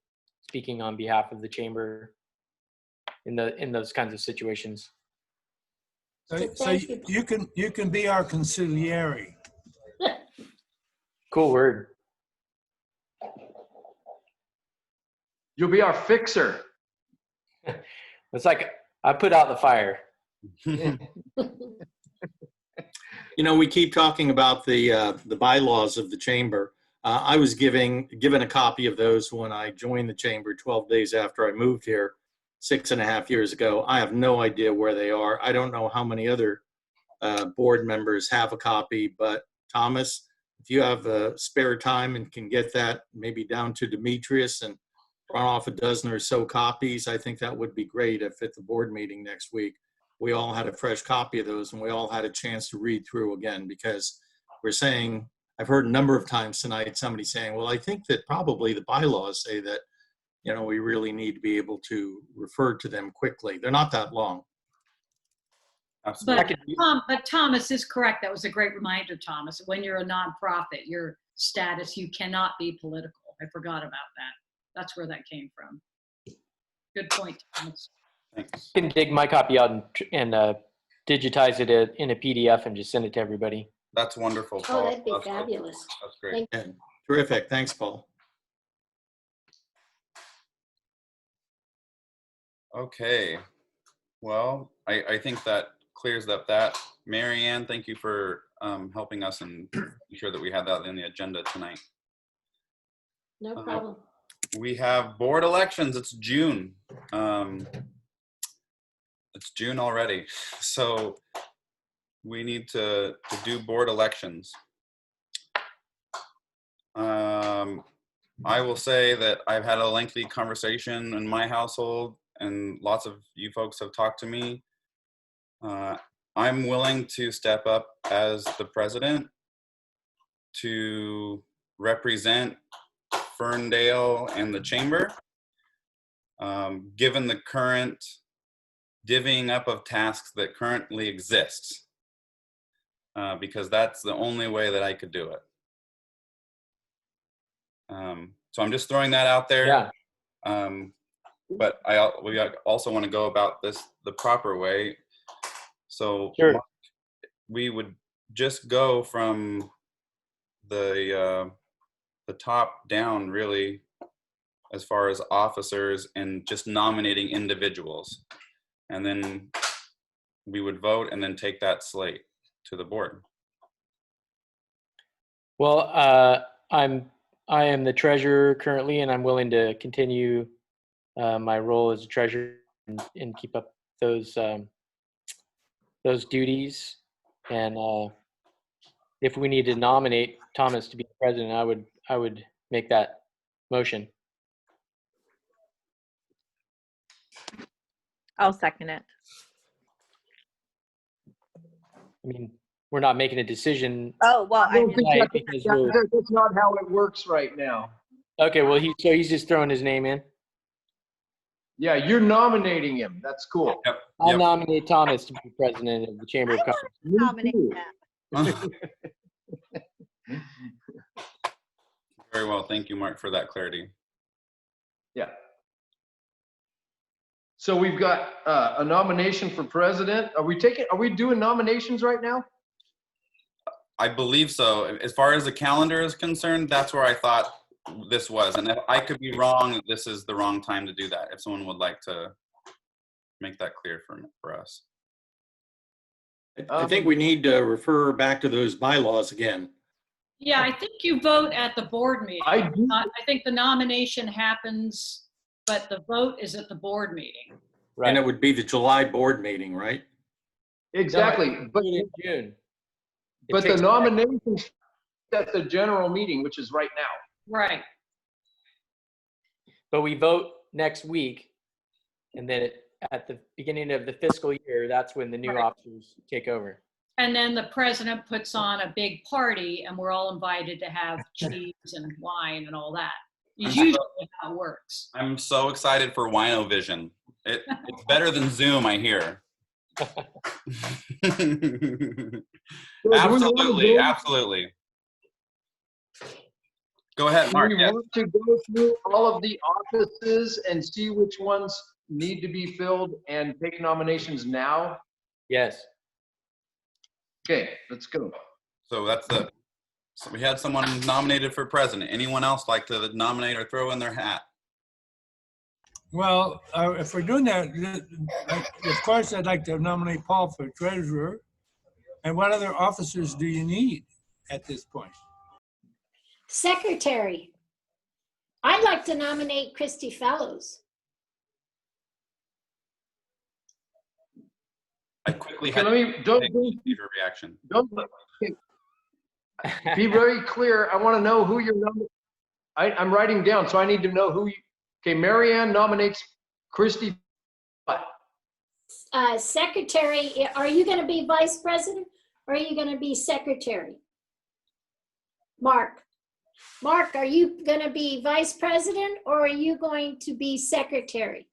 speaking on behalf of the chamber in those kinds of situations. So you can be our consigliere. Cool word. You'll be our fixer. It's like I put out the fire. You know, we keep talking about the bylaws of the chamber. I was given a copy of those when I joined the chamber 12 days after I moved here 6.5 years ago. I have no idea where they are. I don't know how many other board members have a copy, but Thomas, if you have spare time and can get that maybe down to Demetrius and run off a dozen or so copies, I think that would be great if at the board meeting next week, we all had a fresh copy of those and we all had a chance to read through again, because we're saying, I've heard a number of times tonight, somebody saying, well, I think that probably the bylaws say that, you know, we really need to be able to refer to them quickly. They're not that long. Absolutely. But Thomas is correct. That was a great reminder, Thomas. When you're a nonprofit, your status, you cannot be political. I forgot about that. That's where that came from. Good point, Thomas. Thanks. I can dig my copy out and digitize it in a PDF and just send it to everybody. That's wonderful, Paul. Oh, that'd be That's fabulous. That's great. Thank Terrific. Thanks, Paul. Okay. Well, I think that clears up that. Mary Ann, thank you for helping us and making sure that we had that in the agenda tonight. No problem. We have board elections. It's June. It's June already. So we need to do board elections. I will say that I've had a lengthy conversation in my household, and lots of you folks have talked to me. I'm willing to step up as the president to represent Ferndale and the chamber, given the current divvying up of tasks that currently exists, because that's the only way that I could do it. So I'm just throwing that out there. Yeah. But we also want to go about this the proper way. So Sure. we would just go from the top down, really, as far as officers and just nominating individuals. And then we would vote and then take that slate to the board. Well, I am the treasurer currently, and I'm willing to continue my role as a treasurer and keep up those duties. And if we need to nominate Thomas to be the president, I would make that motion. I'll second it. I mean, we're not making a decision. Oh, well, I mean, Right, because we're That's not how it works right now. okay. Well, he's just throwing his name in. Yeah, you're nominating him. That's cool. Yep. I'll nominate Thomas to be president of the Chamber of Commerce. nominate that. Very well. Thank you, Mark, for that clarity. Yeah. So we've got a nomination for president. Are we doing nominations right now? I believe so. As far as the calendar is concerned, that's where I thought this was. And if I could be wrong, this is the wrong time to do that. If someone would like to make that clear for us. I think we need to refer back to those bylaws again. Yeah, I think you vote at the board meeting. I do. I think the nomination happens, but the vote is at the board meeting. Right. And it would be the July board meeting, right? Exactly. But in June. the nominations at the general meeting, which is right now. Right. but we vote next week, and then at the beginning of the fiscal year, that's when the new Right. officers take over. And then the president puts on a big party and we're all invited to have cheese and wine and all that. It's usually how it works. I'm so excited for Wino-Vision. It's better than Zoom, I hear. Absolutely. Go ahead, Do Mark. we Yes. want to go through all of the offices and see which ones need to be filled and take nominations now? Yes. Okay, let's go. So so we had someone nominated for president. Anyone else like to nominate or throw in their hat? Well, if we're doing that, of course, I'd like to nominate Paul for treasurer. And what other officers do you need at this point? Secretary. I'd like to nominate Christy Fellows. I quickly Okay, had don't a reaction. be very clear. I want to know who you're nominating. I'm writing down, so I need to know who you. Okay, Marianne nominates Christy. What? Secretary, are you going to be vice president or are you going to be secretary? Mark, are you going to be vice president or are you going to be secretary?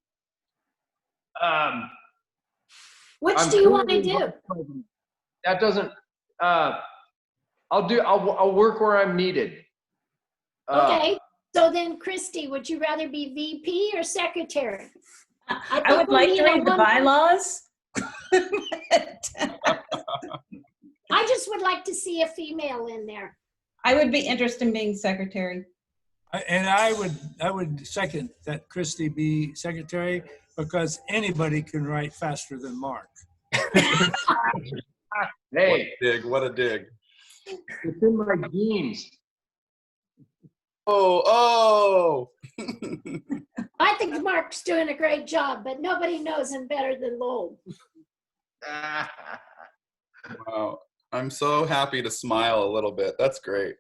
Which I'm do you want to currently do? vice president. That doesn't. I'll work where I'm needed. Okay, so then Christy, would you rather be VP or secretary? I would like to read the bylaws. I just would like to see a female in there. I would be interested in being secretary. And I would second that Christy be secretary because anybody can write faster than Mark. Hey, What a dig. it's in my genes. Oh. I think Mark's doing a great job, but nobody knows him better than Lowell. Wow. I'm so happy to smile a little bit. That's great.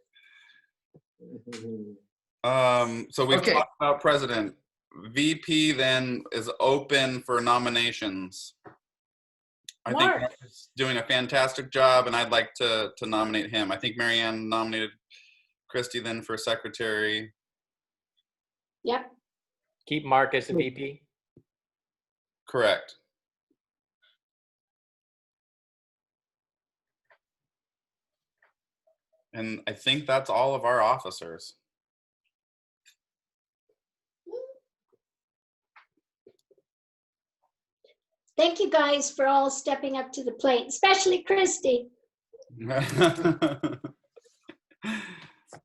So we've Okay. talked about president. VP then is open for nominations. I think Mark. Mark is doing a fantastic job, and I'd like to nominate him. I think Marianne nominated Christy then for secretary. Yep. Keep Mark as the VP. Correct. And I think that's all of our officers. Thank you guys for all stepping up to the plate, especially Christy.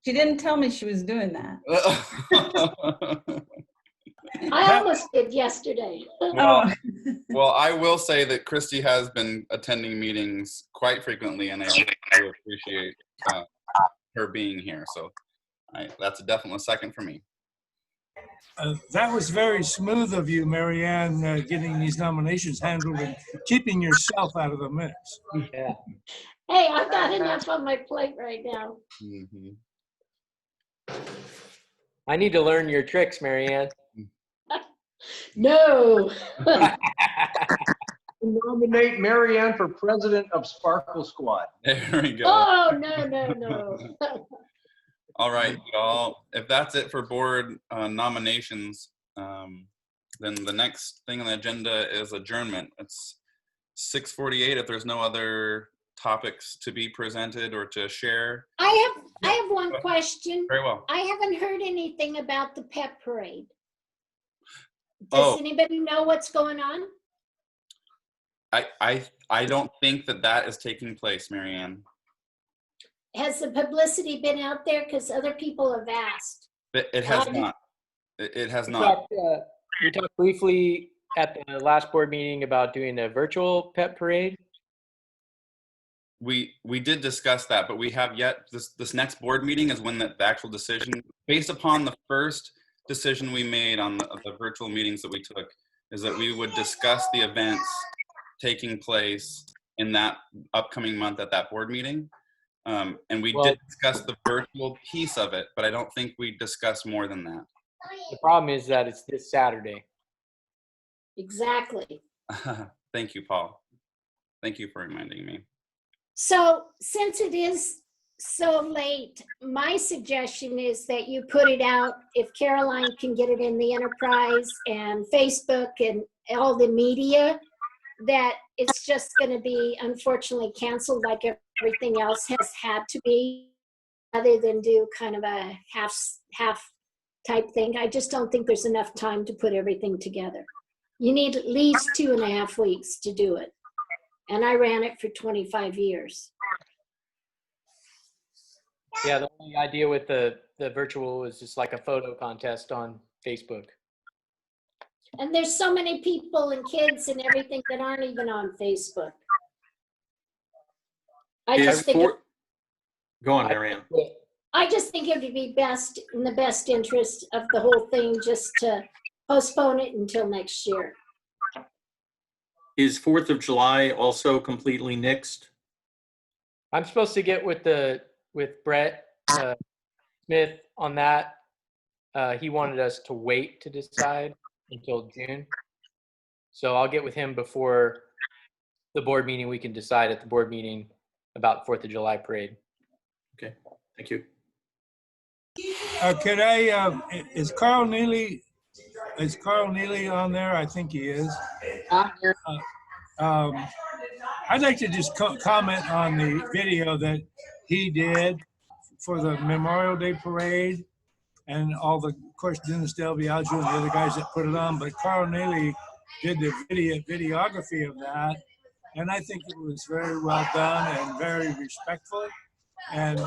She didn't tell me she was doing that. I almost did yesterday. Well, I will say that Christy has been attending meetings quite frequently, and I do appreciate her being here. So that's a definite second for me. That was very smooth of you, Marianne, getting these nominations handled and keeping yourself out of the mix. Yeah. Hey, I've got enough on my plate right now. Mm-hmm. I need to learn your tricks, Marianne. No. Nominate Marianne for president of Sparkle Squad. There we go. Oh, no. All right, y'all. If that's it for board nominations, then the next thing on the agenda is adjournment. It's 6:48. If there's no other topics to be presented or to share. I have one question. Very well. I haven't heard anything about the pep parade. Does anybody know what's going on? I don't think that is taking place, Marianne. Has the publicity been out there? Because other people have asked. It has not. It has not. You talked briefly at the last board meeting about doing a virtual pep parade. We did discuss that, but we have yet, this next board meeting is when the actual decision, based upon the first decision we made on the virtual meetings that we took, is that we would discuss the events taking place in that upcoming month at that board meeting. And we did discuss the virtual piece of it, but I don't think we discussed more than that. The problem is that it's this Saturday. Exactly. Thank you, Paul. Thank you for reminding me. So since it is so late, my suggestion is that you put it out, if Caroline can get it in the Enterprise and Facebook and all the media, that it's just going to be unfortunately canceled like everything else has had to be, rather than do kind of a half type thing. I just don't think there's enough time to put everything together. You need at least 2.5 weeks to do it. And I ran it for 25 years. Yeah, the only idea with the virtual was just like a photo contest on Facebook. And there's so many people and kids and everything that aren't even on Facebook. I just think Go on, Marianne. I just think it would be best, in the best interest of the whole thing, just to postpone it until next year. Is 4th of July also completely nixed? I'm supposed to get with Brett Smith on that. He wanted us to wait to decide until June. So I'll get with him before the board meeting. We can decide at the board meeting about 4th of July parade. Okay, thank you. Could I, is Carl Neely on there? I think he is. I'd like to just comment on the video that he did for the Memorial Day parade, and all the, of course, Dennis Del Biagio and the other guys that put it on, but Carl Neely did the videography of that, and I think it was very well done and very respectful, and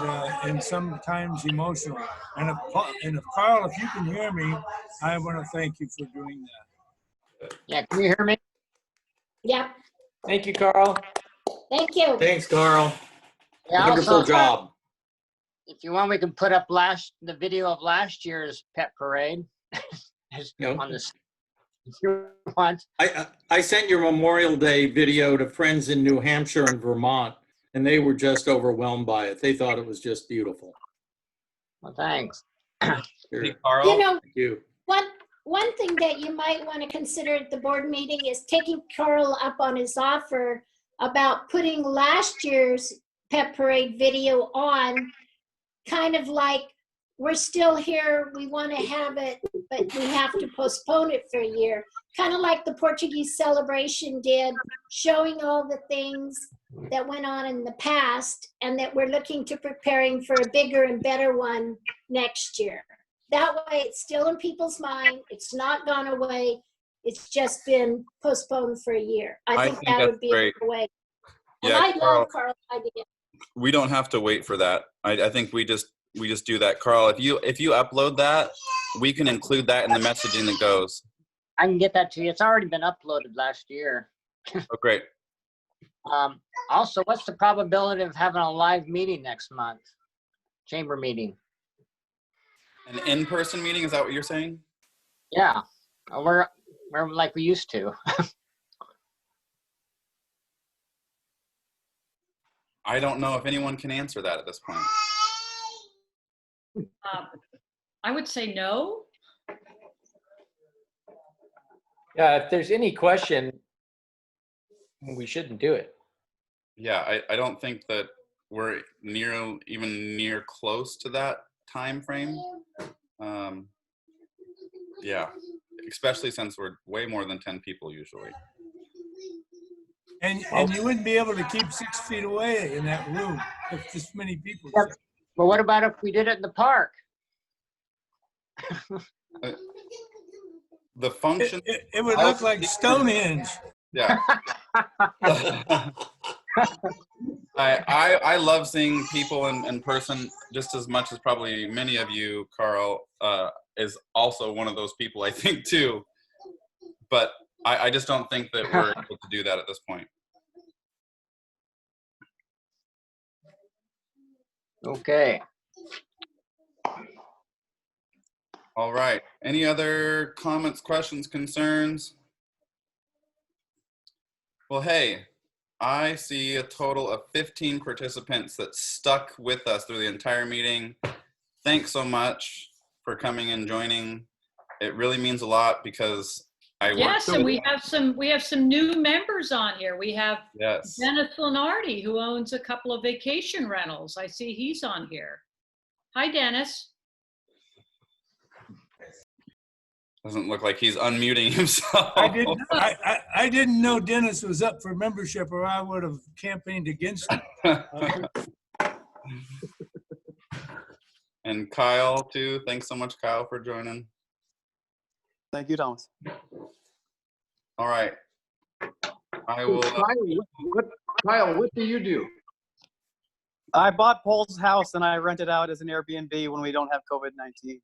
sometimes emotional. And if Carl, if you can hear me, I want to thank you for doing that. Yeah, can you hear me? Yep. Thank you, Carl. Thank you. Thanks, Carl. Yeah, Wonderful also, job. If you want, we can put up the video of last year's pet parade on this. If you want. I sent your Memorial Day video to friends in New Hampshire and Vermont, and they were just overwhelmed by it. They thought it was just beautiful. Well, thanks. Sure. Hey, Carl. You know, Thank you. one thing that you might want to consider at the board meeting is taking Carl up on his offer about putting last year's pet parade video on, kind of like, we're still here, we want to have it, but we have to postpone it for a year. Kind of like the Portuguese celebration did, showing all the things that went on in the past and that we're looking to preparing for a bigger and better one next year. That way it's still in people's mind, it's not gone away, it's just been postponed for a year. I think that would be a good way. And Yeah, I love Carl's idea. We don't have to wait for that. I think we just do that. Carl, if you upload that, we can include that in the messaging that goes. I can get that to you. It's already been uploaded last year. Oh, great. Also, what's the probability of having a live meeting next month? Chamber meeting. An in-person meeting, is that what you're saying? Yeah, we're like we used to. I don't know if anyone can answer that at this point. I would say no. Yeah, if there's any question, we shouldn't do it. Yeah, I don't think that we're even near close to that time frame. Yeah, especially since we're way more than 10 people usually. And you wouldn't be able to keep 6 feet away in that room if this many people. Yep. But what about if we did it in the park? The function. It would look like Stonehenge. Yeah. I love seeing people in person just as much as probably many of you. Carl is also one of those people, I think, too. But I just don't think that we're able to do that at this point. Okay. All right. Any other comments, questions, concerns? Well, hey, I see a total of 15 participants that stuck with us through the entire meeting. Thanks so much for coming and joining. it really means a lot because I work. Yes, and we have some new members on here. We have Yes. Dennis Lenardi, who owns a couple of vacation rentals. I see he's on here. Hi, Dennis. Doesn't look like he's unmuting himself. I didn't know Dennis was up for membership, or I would have campaigned against him. And Kyle too. Thanks so much, Kyle, for joining. Thank you, Thomas. All right. I will. Kyle, what do you do? I bought Paul's house and I rent it out as an Airbnb when we don't have COVID-19.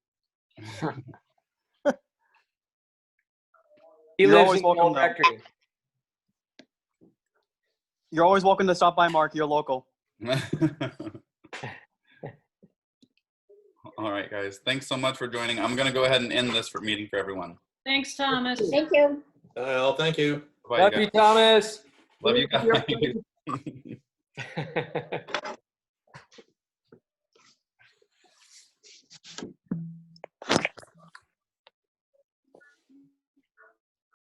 He You're lives always in the old welcome, though. rectory. You're always welcome to stop by, Mark. You're local. All right, guys. Thanks so much for joining. I'm going to go ahead and end this meeting for everyone. Thanks, Thomas. Thank you. Well, thank you. Bye, Love guys. you, Thomas. Love you guys.